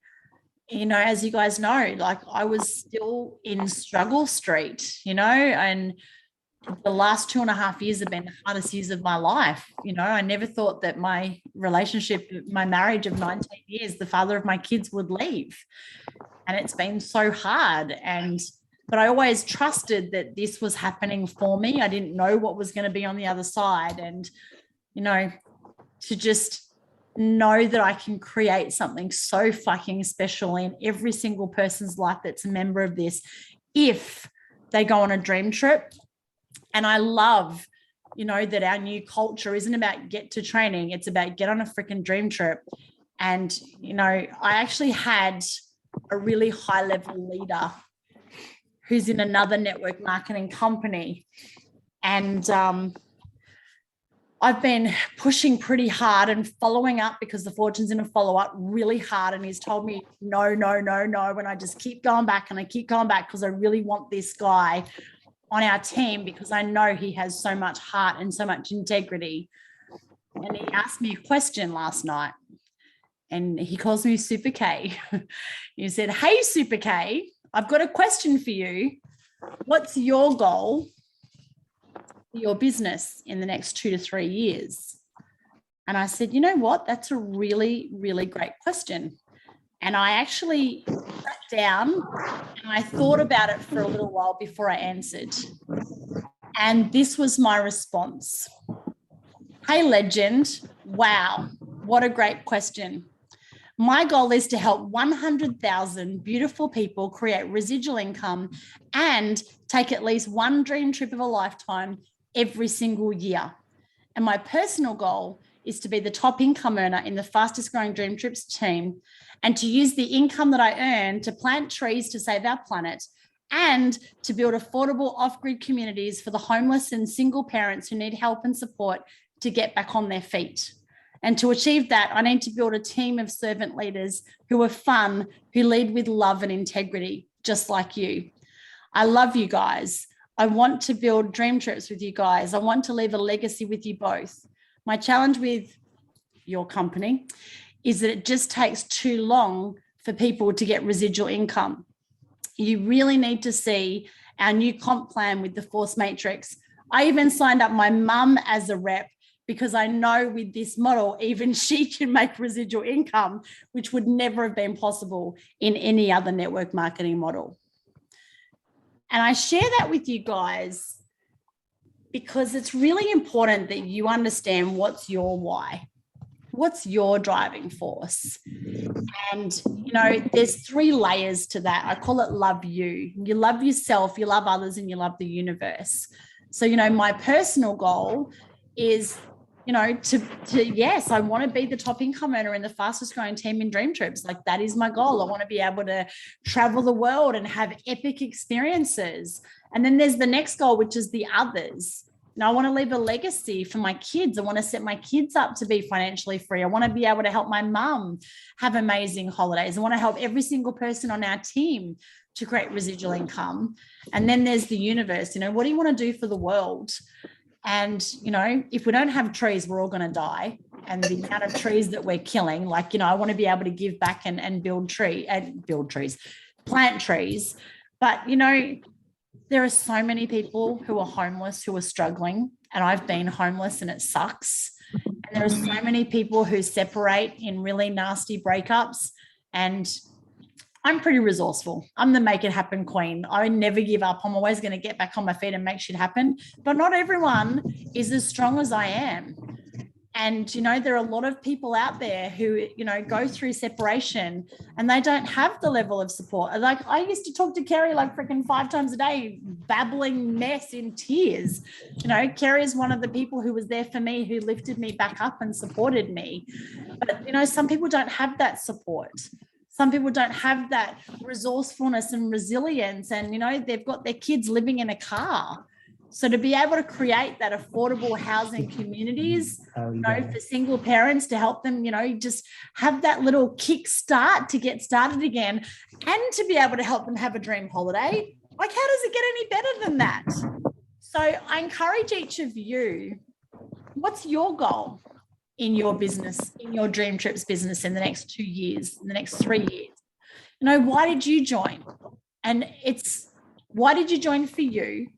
you know, as you guys know, like I was still in struggle street, you know, and the last 2.5 years have been the hardest years of my life. You know, I never thought that my relationship, my marriage of 19 years, the father of my kids would leave. And it's been so hard. But I always trusted that this was happening for me. I didn't know what was going to be on the other side. And, you know, to just know that I can create something so fucking special in every single person's life that's a member of this, if they go on a dream trip. And I love, you know, that our new culture isn't about get to training. It's about get on a freaking dream trip. And, you know, I actually had a really high level leader who's in another network marketing company. And I've been pushing pretty hard and following up, because the fortune's in a follow up really hard. And he's told me, no. And I just keep going back and I keep going back because I really want this guy on our team, because I know he has so much heart and so much integrity. And he asked me a question last night, and he calls me Super K. He said, hey, Super K, I've got a question for you. What's your goal for your business in the next 2 to 3 years? And I said, you know what? That's a really, really great question. And I actually sat down and I thought about it for a little while before I answered. And this was my response. Hey, legend. Wow. What a great question. My goal is to help 100,000 beautiful people create residual income and take at least one dream trip of a lifetime every single year. And my personal goal is to be the top income earner in the fastest growing DreamTrips team, and to use the income that I earn to plant trees to save our planet, and to build affordable off-grid communities for the homeless and single parents who need help and support to get back on their feet. And to achieve that, I need to build a team of servant leaders who are fun, who lead with love and integrity, just like you. I love you guys. I want to build dream trips with you guys. I want to leave a legacy with you both. My challenge with your company is that it just takes too long for people to get residual income. You really need to see our new comp plan with the Force Matrix. I even signed up my mum as a rep, because I know with this model, even she can make residual income, which would never have been possible in any other network marketing model. And I share that with you guys because it's really important that you understand what's your why. What's your driving force? And, you know, there's 3 layers to that. I call it love you. You love yourself, you love others, and you love the universe. So, you know, my personal goal is, you know, to yes, I want to be the top income earner in the fastest growing team in DreamTrips. Like, that is my goal. I want to be able to travel the world and have epic experiences. And then there's the next goal, which is the others. And I want to leave a legacy for my kids. I want to set my kids up to be financially free. I want to be able to help my mum have amazing holidays. I want to help every single person on our team to create residual income. And then there's the universe. You know, what do you want to do for the world? And, you know, if we don't have trees, we're all going to die. And the amount of trees that we're killing, like, you know, I want to be able to give back and plant trees. But, you know, there are so many people who are homeless, who are struggling, and I've been homeless and it sucks. And there are so many people who separate in really nasty breakups, and I'm pretty resourceful. I'm the make it happen queen. I never give up. I'm always going to get back on my feet and make shit happen. But not everyone is as strong as I am. And, you know, there are a lot of people out there who, you know, go through separation and they don't have the level of support. Like, I used to talk to Kerry like freaking 5 times a day, babbling mess in tears. You know, Kerry is one of the people who was there for me, who lifted me back up and supported me. But, you know, some people don't have that support. Some people don't have that resourcefulness and resilience. And, you know, they've got their kids living in a car. So to be able to create that affordable housing communities, you know, for single parents, to help them, you know, just have that little kick start to get started again, and to be able to help them have a dream holiday. Like, how does it get any better than that? So I encourage each of you, what's your goal in your business, in your DreamTrips business in the next 2 years, in the next 3 years? You know, why did you join? And it's, why did you join for you?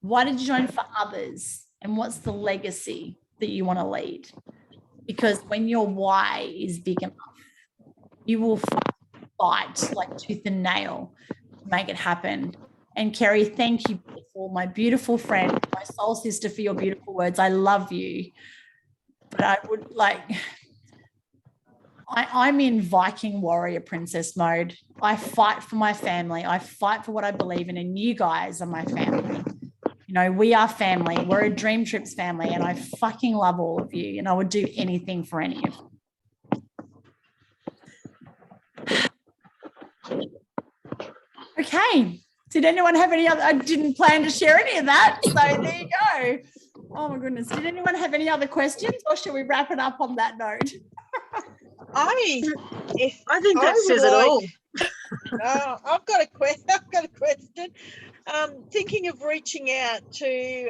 Why did you join for others? And what's the legacy that you want to lead? Because when your why is big enough, you will fight like tooth and nail to make it happen. And Kerry, thank you for my beautiful friend, my soul sister, for your beautiful words. I love you. But I would like, I'm in Viking warrior princess mode. I fight for my family. I fight for what I believe in. And you guys are my family. You know, we are family. We're a DreamTrips family, and I fucking love all of you, and I would do anything for any of you. Okay. Did anyone have any other? I didn't plan to share any of that, so there you go. Oh my goodness. Did anyone have any other questions, or should we wrap it up on that note? I think that says it all. I've got a question. Thinking of reaching out to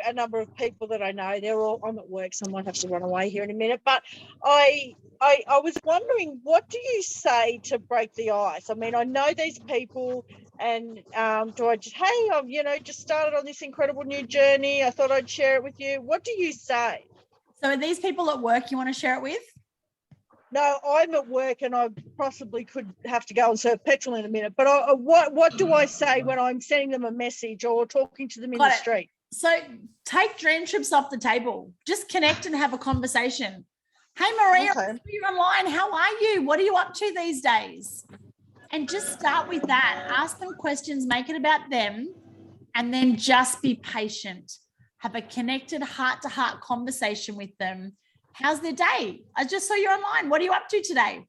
a number of people that I know. I'm at work, so I might have to run away here in a minute. But I was wondering, what do you say to break the ice? I mean, I know these people, and do I just, hey, I've, you know, just started on this incredible new journey. I thought I'd share it with you. What do you say? So are these people at work you want to share it with? No, I'm at work, and I possibly could have to go and serve petrol in a minute. But what do I say when I'm sending them a message or talking to them in the street? So take DreamTrips off the table. Just connect and have a conversation. Hey, Maria, Okay. you're online. How are you? What are you up to these days? And just start with that. Ask them questions. Make it about them. And then just be patient. Have a connected heart-to-heart conversation with them. How's their day? I just saw you online. What are you up to today?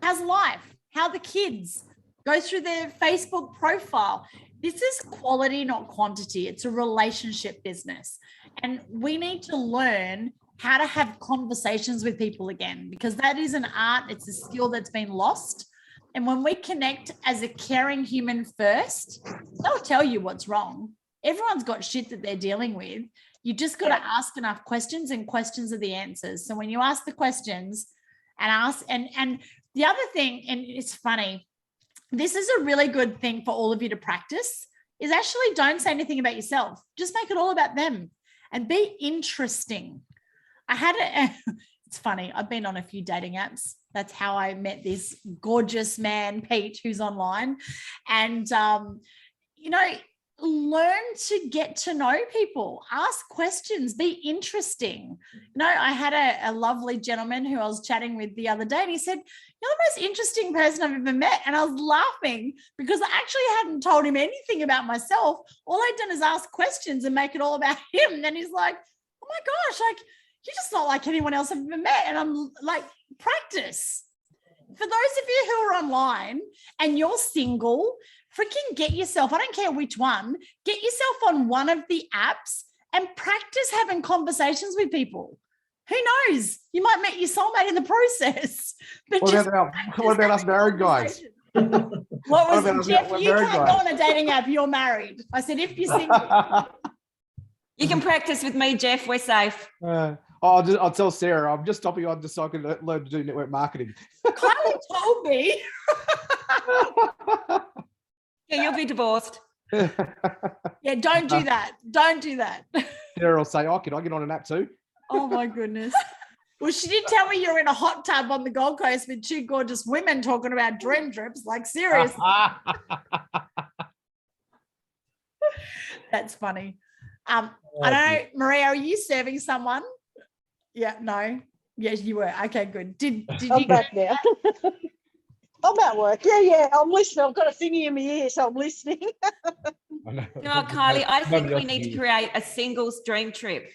How's life? How are the kids? Go through their Facebook profile. This is quality, not quantity. It's a relationship business. And we need to learn how to have conversations with people again, because that is an art. It's a skill that's been lost. And when we connect as a caring human first, they'll tell you what's wrong. Everyone's got shit that they're dealing with. You just got to ask enough questions, and questions are the answers. So when you ask the questions and ask, and the other thing, and it's funny, this is a really good thing for all of you to practice, is actually don't say anything about yourself. Just make it all about them and be interesting. It's funny. I've been on a few dating apps. That's how I met this gorgeous man, Pete, who's online. And, you know, learn to get to know people, ask questions, be interesting. I had a lovely gentleman who I was chatting with the other day, and he said, "You're the most interesting person I've ever met." And I was laughing because I actually hadn't told him anything about myself. All I'd done is ask questions and make it all about him. And then he's like, "Oh my gosh, like you're just not like anyone else I've ever met." And I'm like, practice. For those of you who are online and you're single, freaking get yourself, I don't care which one, get yourself on one of the apps and practice having conversations with people. Who knows? You might meet your soulmate in the process. But What about us married guys? What was Jeff? You can't go on a dating app. You're married. I said, if you're single. You can practice with me, Jeff. We're safe. I'll tell Sarah. I'm just stopping on just so I can learn to do network marketing. Kylie told me. Yeah, you'll be divorced. Yeah, don't do that. Don't do that. Sarah will say, "Oh, can I get on an app too?" Oh my goodness. Well, she did tell me you're in a hot tub on the Gold Coast with two gorgeous women talking about dream trips. Like, seriously. That's funny. I don't know, Maria, are you serving someone? Yeah, no. Yes, you were. Okay, good. Did I'm you back now. I'm at work. Yeah. I'm listening. I've got a thingy in my ear, so I'm listening. No, Kylie, I think we need to create a singles dream trip.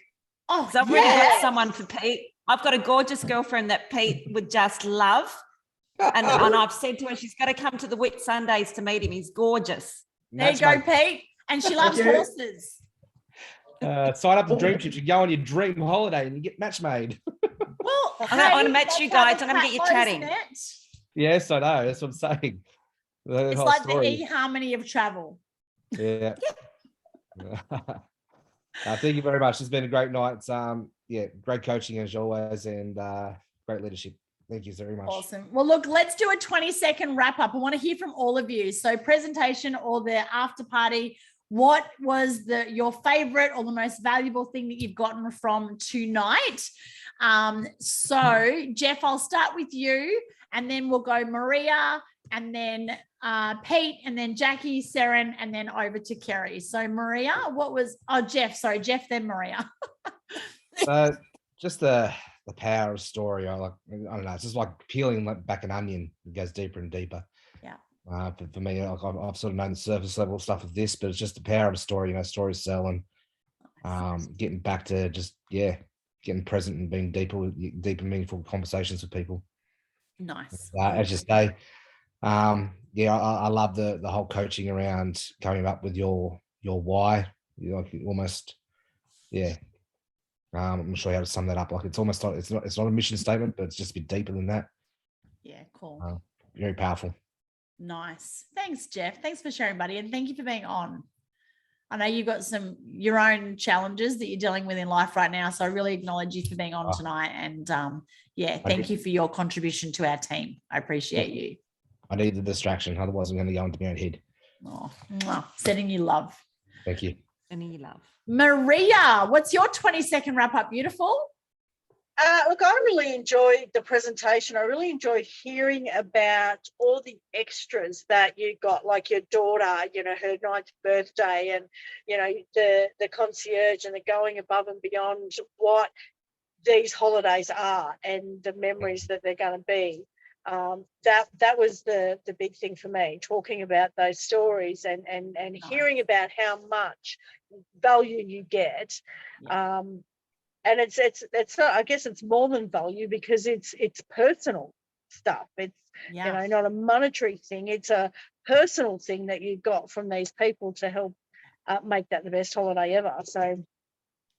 Oh, So I've already got someone for Pete. I've got a gorgeous girlfriend that Pete would just love. And I've said to her, she's got to come to the Whit Sundays to meet him. He's gorgeous. There you go, Pete. And she loves horses. Sign up to DreamTrips. You go on your dream holiday and you get match made. Well, I want to match you guys. I'm going to get you chatting. Yes, I know. That's what I'm saying. It's like the e-harmony of travel. Yeah. Thank you very much. It's been a great night. Great coaching as always, and great leadership. Thank you very much. Awesome. Well, look, let's do a 20-second wrap up. I want to hear from all of you. So presentation or the after party, what was your favorite or the most valuable thing that you've gotten from tonight? So Jeff, I'll start with you, and then we'll go Maria, and then Pete, and then Jackie, Seren, and then over to Kerry. So Maria, Jeff, then Maria. So just the power of story. I don't know. It's just like peeling back an onion. It goes deeper and deeper. Yeah. For me, I've sort of known the surface level stuff of this, but it's just the power of a story. Stories sell, and getting back to just getting present and being deep and meaningful conversations with people. Nice. As you say, I love the whole coaching around coming up with your why. Almost, I'm not sure how to sum that up. Like it's almost not, it's not a mission statement, but it's just a bit deeper than that. Yeah, cool. Very powerful. Nice. Thanks, Jeff. Thanks for sharing, buddy. And thank you for being on. I know you've got your own challenges that you're dealing with in life right now. So I really acknowledge you for being on tonight. And thank you for your contribution to our team. I appreciate you. I need the distraction. Otherwise I'm going to go into my own head. Oh, sending you love. Thank you. Sending you love. Maria, what's your 20-second wrap up? Beautiful. Look, I really enjoyed the presentation. I really enjoyed hearing about all the extras that you got, like your daughter, her 9th birthday, and, the concierge, and the going above and beyond what these holidays are and the memories that they're going to be. That was the big thing for me, talking about those stories and hearing about how much value you get. And it's not, I guess it's more than value, because it's personal stuff. It's not a monetary thing. It's a personal thing that you got from these people to help make that the best holiday ever. So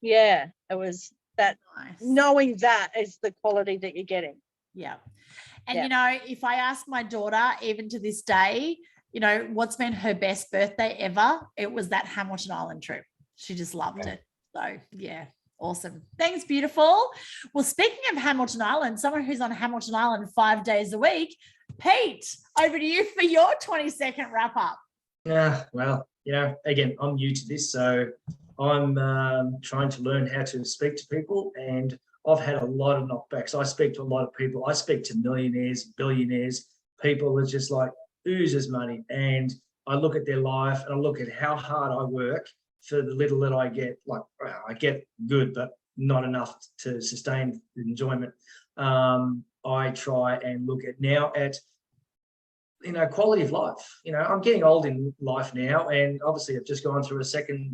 it was that. Nice. Knowing that is the quality that you're getting. Yeah. And if I ask my daughter, even to this day, what's been her best birthday ever, it was that Hamilton Island trip. She just loved it. So awesome. Thanks, beautiful. Well, speaking of Hamilton Island, someone who's on Hamilton Island 5 days a week, Pete, over to you for your 20-second wrap up. Yeah, well, again, I'm new to this, so I'm trying to learn how to speak to people, and I've had a lot of knockbacks. I speak to a lot of people. I speak to millionaires, billionaires, people that just like oozes money, and I look at their life and I look at how hard I work for the little that I get. Like, I get good, but not enough to sustain the enjoyment. I try and look at now at, quality of life. I'm getting old in life now, and obviously I've just gone through a second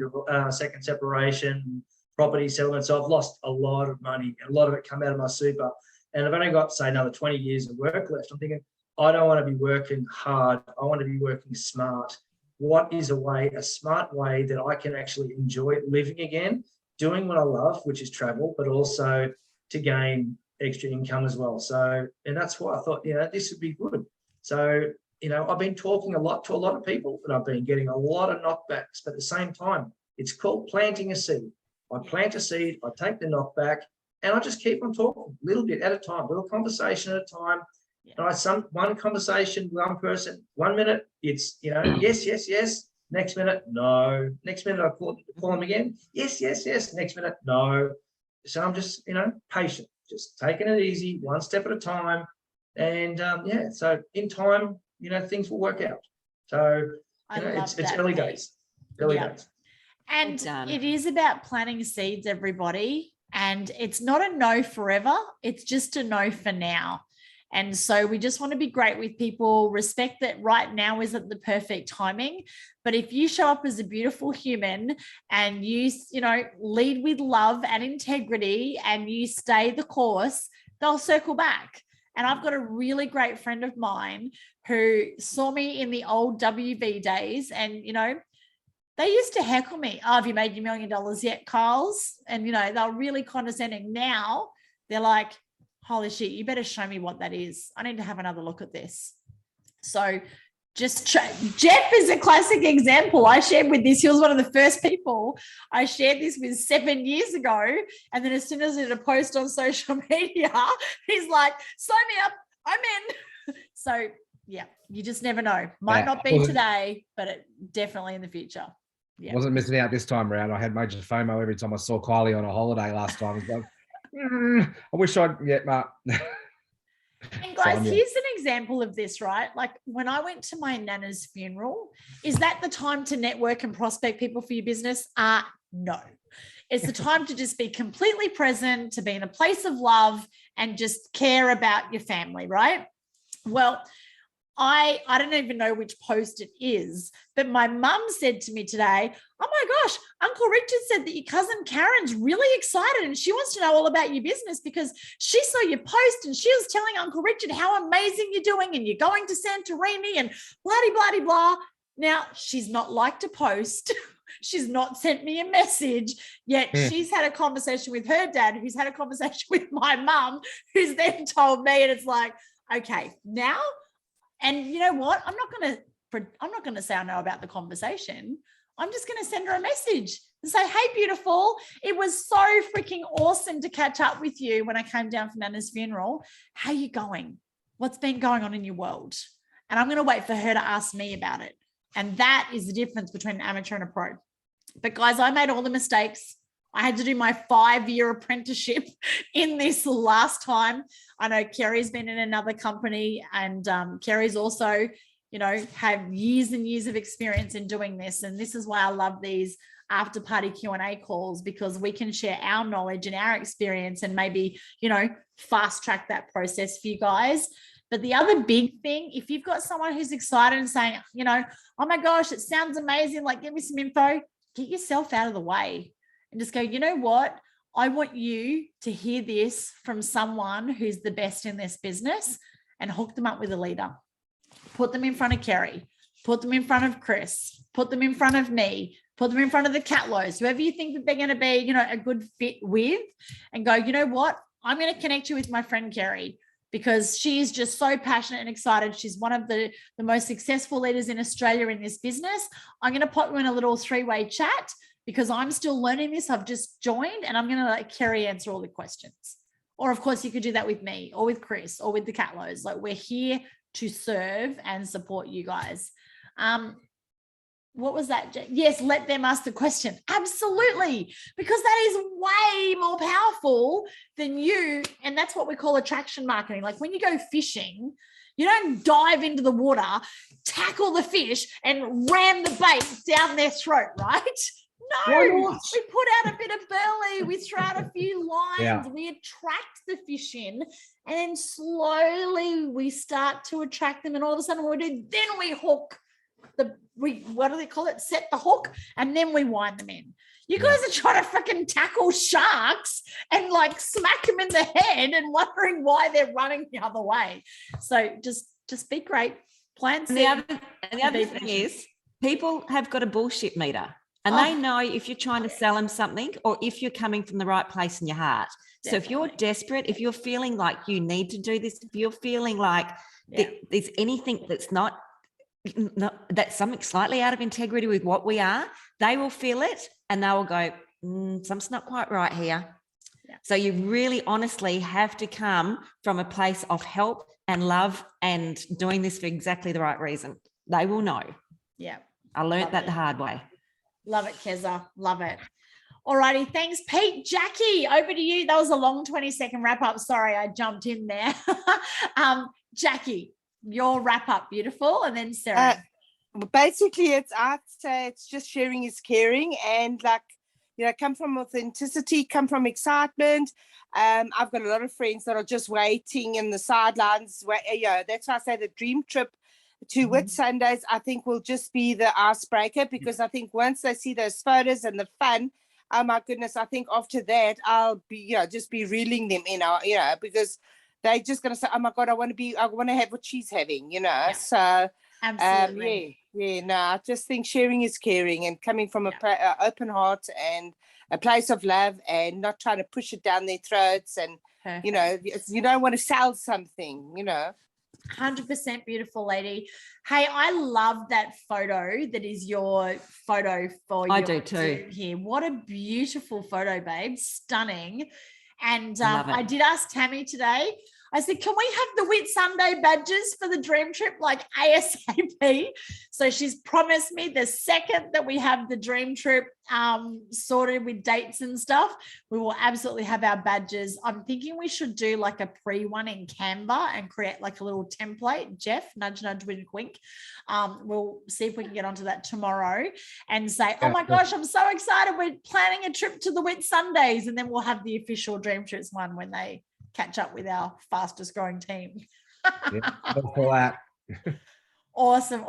separation, property settlement. So I've lost a lot of money, and a lot of it come out of my super. And I've only got, say, another 20 years of work left. I'm thinking, I don't want to be working hard. I want to be working smart. What is a smart way that I can actually enjoy living again, doing what I love, which is travel, but also to gain extra income as well. So, and that's why I thought, this would be good. So, I've been talking a lot to a lot of people, and I've been getting a lot of knockbacks, but at the same time, it's called planting a seed. I plant a seed, I take the knockback, and I just keep on talking a little bit at a time, little conversation at a time. And one conversation, one person, 1 minute, it's, yes, yes, yes. Next minute, no. Next minute, I call them again. Yes, yes, yes. Next minute, no. So I'm just, patient, just taking it easy, one step at a time. And so in time, things will work out. So it's early days. Early days. And it is about planting seeds, everybody. And it's not a no forever. It's just a no for now. And so we just want to be great with people, respect that right now isn't the perfect timing. But if you show up as a beautiful human and you lead with love and integrity and you stay the course, they'll circle back. And I've got a really great friend of mine who saw me in the old WV days, and, they used to heckle me. Oh, have you made your $1 million yet, Kyles? And, they're really condescending. Now they're like, holy shit, you better show me what that is. I need to have another look at this. So Jeff is a classic example. I shared with this. He was one of the first people I shared this with 7 years ago. And then as soon as I did a post on social media, he's like, sign me up, I'm in. So yeah, you just never know. Might not be today, but it definitely in the future. Yeah. Wasn't missing out this time around. I had major FOMO every time I saw Kylie on a holiday last time. I was like, I wish I'd Mark. And guys, here's an example of this, right? Like when I went to my nana's funeral, is that the time to network and prospect people for your business? No. It's the time to just be completely present, to be in a place of love and just care about your family, right? Well, I don't even know which post it is, but my mum said to me today, oh my gosh, Uncle Richard said that your cousin Karen's really excited and she wants to know all about your business because she saw your post and she was telling Uncle Richard how amazing you're doing and you're going to Santorini and blah. Now, she's not liked a post. She's not sent me a message, yet she's had a conversation with her dad, who's had a conversation with my mum, who's then told me, and it's like, okay, now. And you know what? I'm not going to say I know about the conversation. I'm just going to send her a message and say, hey, beautiful. It was so freaking awesome to catch up with you when I came down for Nana's funeral. How are you going? What's been going on in your world? And I'm going to wait for her to ask me about it. And that is the difference between an amateur and a pro. But guys, I made all the mistakes. I had to do my 5-year apprenticeship in this last time. I know Kerry's been in another company, and Kerry's also, had years and years of experience in doing this. And this is why I love these after party Q&A calls, because we can share our knowledge and our experience and maybe, fast track that process for you guys. But the other big thing, if you've got someone who's excited and saying, oh my gosh, it sounds amazing, like give me some info, get yourself out of the way. And just go, you know what? I want you to hear this from someone who's the best in this business, and hook them up with a leader. Put them in front of Kerry. Put them in front of Chris. Put them in front of me. Put them in front of the Catlows, whoever you think that they're going to be, a good fit with, and go, you know what? I'm going to connect you with my friend Kerry, because she's just so passionate and excited. She's one of the most successful leaders in Australia in this business. I'm going to put you in a little 3-way chat, because I'm still learning this. I've just joined, and I'm going to let Kerry answer all the questions. Or of course you could do that with me or with Chris or with the Catlows. Like, we're here to serve and support you guys. What was that? Yes, let them ask the question. Absolutely. Because that is way more powerful than you. And that's what we call attraction marketing. Like when you go fishing, You don't dive into the water, tackle the fish, and ram the bait down their throat, right? No, we put out a bit of burley, we throw out a few lines, we attract the fish in, and then slowly we start to attract them, and all of a sudden what we do, then we hook what do they call it? Set the hook, and then we wind them in. You guys are trying to freaking tackle sharks and like smack them in the head and wondering why they're running the other way. So just be great. Plan. And the other thing is, people have got a bullshit meter. And they know if you're trying to sell them something or if you're coming from the right place in your heart. So if you're desperate, if you're feeling like you need to do this, if you're feeling like there's anything that's that's something slightly out of integrity with what we are, they will feel it and they will go, something's not quite right here. Yeah. So you really honestly have to come from a place of help and love and doing this for exactly the right reason. They will know. Yeah. I learned that the hard way. Love it, Keza. Love it. All righty. Thanks, Pete. Jackie, over to you. That was a long 20-second wrap up. Sorry, I jumped in there. Jackie, your wrap up. Beautiful. And then Sarah. Basically, I'd say it's just sharing is caring, and come from authenticity, come from excitement. I've got a lot of friends that are just waiting in the sidelines. That's why I say the dream trip to Whitsundays, I think, will just be the icebreaker, because I think once they see those photos and the fun, oh my goodness, I think after that I'll be just be reeling them in, because they're just going to say, oh my God, I want to have what she's having, So absolutely. I just think sharing is caring, and coming from an open heart and a place of love, and not trying to push it down their throats, and you don't want to sell something, 100% beautiful, lady. Hey, I love that photo. That is your photo for I do too. Here. What a beautiful photo, babe. Stunning. And I did ask Tammy today. I said, can we have the Whitsunday badges for the dream trip like ASAP? So she's promised me the second that we have the dream trip sorted with dates and stuff, we will absolutely have our badges. I'm thinking we should do like a pre-one in Canva and create like a little template. Jeff, nudge, nudge, wink, wink. We'll see if we can get onto that tomorrow and say, oh my gosh, I'm so excited. We're planning a trip to the Whitsundays, and then we'll have the official Dream Trips one when they catch up with our fastest growing team. Awesome.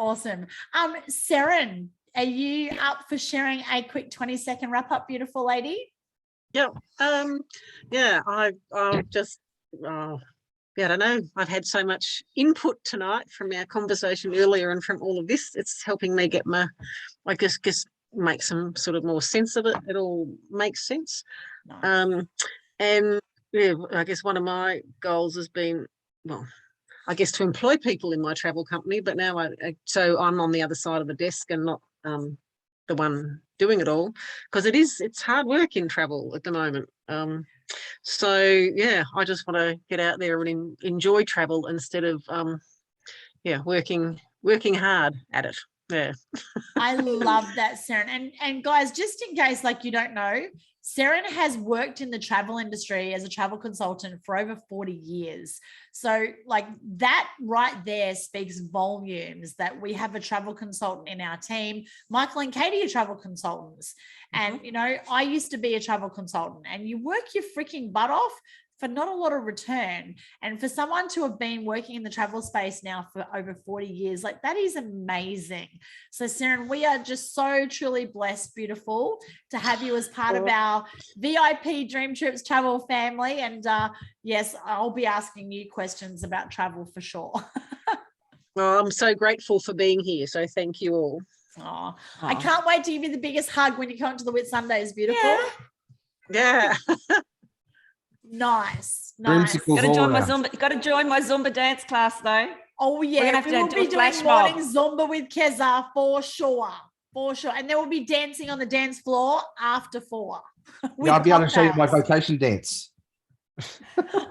Seren, are you up for sharing a quick 20-second wrap up, beautiful lady? Yeah. I'll just I don't know. I've had so much input tonight from our conversation earlier and from all of this. It's helping me get I guess make some sort of more sense of it. It all makes sense. Nice. And yeah, I guess one of my goals has been, to employ people in my travel company, but now so I'm on the other side of the desk and not the one doing it all, because it's hard work in travel at the moment. So yeah, I just want to get out there and enjoy travel instead of working hard at it. Yeah. I love that, Seren. And guys, just in case you don't know, Seren has worked in the travel industry as a travel consultant for over 40 years. So that right there speaks volumes that we have a travel consultant in our team. Michael and Katie are travel consultants. And, I used to be a travel consultant, and you work your freaking butt off for not a lot of return. And for someone to have been working in the travel space now for over 40 years, that is amazing. So Seren, we are just so truly blessed, beautiful, to have you as part of our VIP Dream Trips travel family. And yes, I'll be asking you questions about travel for sure. Well, I'm so grateful for being here. So thank you all. Oh, I can't wait to give you the biggest hug when you come to the Whitsundays, beautiful. Yeah. Nice. Got to join my Zumba dance class though. Oh yeah, we will be doing morning Zumba with Keza for sure. And there will be dancing on the dance floor after 4. I'll be able to show you my vacation dance.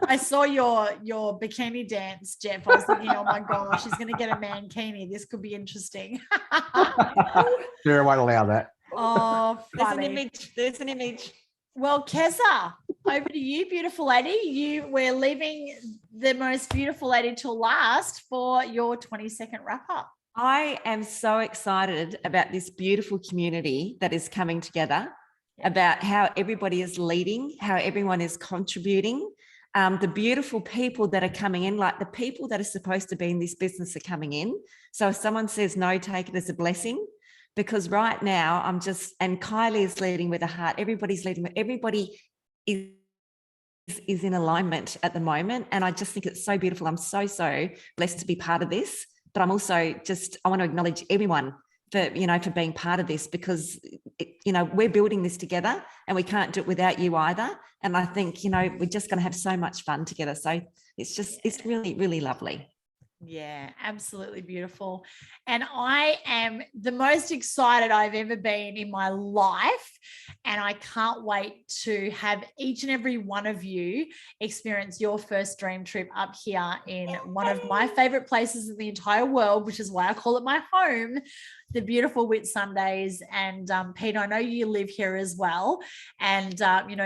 I saw your bikini dance, Jeff. I was thinking, oh my gosh, she's going to get a mankini. This could be interesting. Sure, I won't allow that. Oh, funny. There's an image. Well, Keza, over to you, beautiful lady. We're leaving the most beautiful lady till last for your 20-second wrap up. I am so excited about this beautiful community that is coming together, about how everybody is leading, how everyone is contributing, the beautiful people that are coming in, like the people that are supposed to be in this business are coming in. So if someone says no, take it as a blessing, because right now and Kylie is leading with a heart. Everybody's leading with, everybody is in alignment at the moment. And I just think it's so beautiful. I'm so blessed to be part of this. But I'm also I want to acknowledge everyone for being part of this, because, we're building this together and we can't do it without you either. And I think, we're just going to have so much fun together. So it's really, really lovely. Yeah, absolutely beautiful. And I am the most excited I've ever been in my life. And I can't wait to have each and every one of you experience your first dream trip up here in one of my favorite places in the entire world, which is why I call it my home, the beautiful Whitsundays. And Pete, I know you live here as well. And,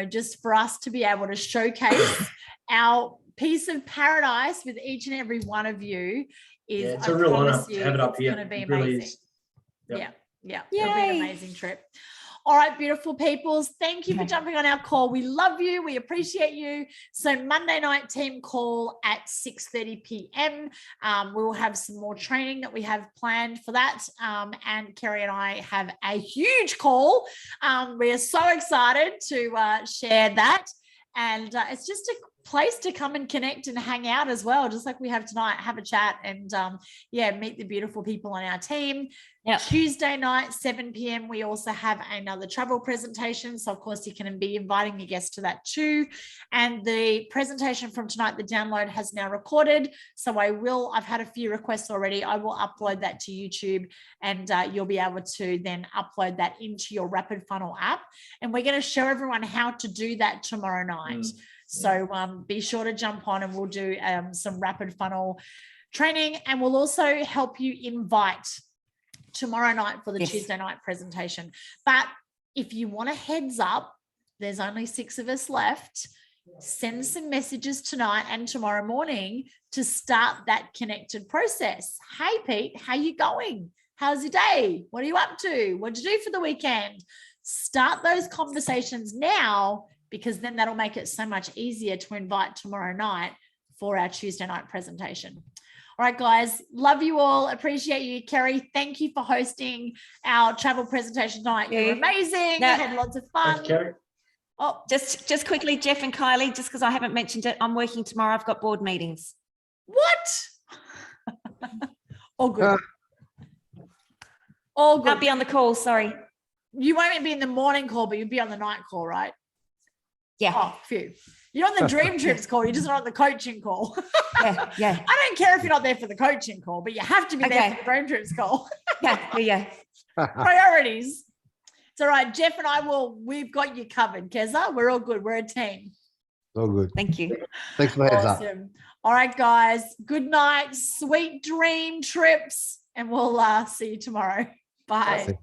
just for us to be able to showcase our piece of paradise with each and every one of you is, it's a real honor to have it up here. It's going to be It really amazing. is. Yep. Yeah. It'll be an amazing trip. All right, beautiful peoples. Thank you for jumping on our call. We love you. We appreciate you. So Monday night team call at 6:30 p.m. We will have some more training that we have planned for that. And Kerry and I have a huge call. We are so excited to share that. And it's just a place to come and connect and hang out as well, just like we have tonight, have a chat and meet the beautiful people on our team. Tuesday night, 7 p.m, we also have another travel presentation. So of course you can be inviting your guests to that too. And the presentation from tonight, the download has now recorded. So I've had a few requests already. I will upload that to YouTube and you'll be able to then upload that into your Rapid Funnel app. And we're going to show everyone how to do that tomorrow night. So be sure to jump on and we'll do some Rapid Funnel training, and we'll also help you invite tomorrow night for the Tuesday night presentation. But if you want a heads up, there's only 6 of us left. Send some messages tonight and tomorrow morning to start that connected process. Hey, Pete, how you going? How's your day? What are you up to? What'd you do for the weekend? Start those conversations now, because then that'll make it so much easier to invite tomorrow night for our Tuesday night presentation. All right, guys, love you all. Appreciate you. Kerry, thank you for hosting our travel presentation tonight. You're amazing. We had lots of fun. Thanks, Kerry. Oh, just quickly, Jeff and Kylie, just because I haven't mentioned it, I'm working tomorrow. I've got board meetings. What? All good. All good. Can't be on the call, sorry. You won't be in the morning call, but you'll be on the night call, right? Yeah. Oh, phew. You're on the DreamTrips call. You're just not on the coaching call. Yeah. I don't care if you're not there for the coaching call, but you have to be there for the DreamTrips call. Yeah. Priorities. It's all right. Jeff and we've got you covered, Keza. We're all good. We're a team. All good. Thank you. Thanks for the heads up. All right, guys. Good night. Sweet dream trips. And we'll see you tomorrow. Bye.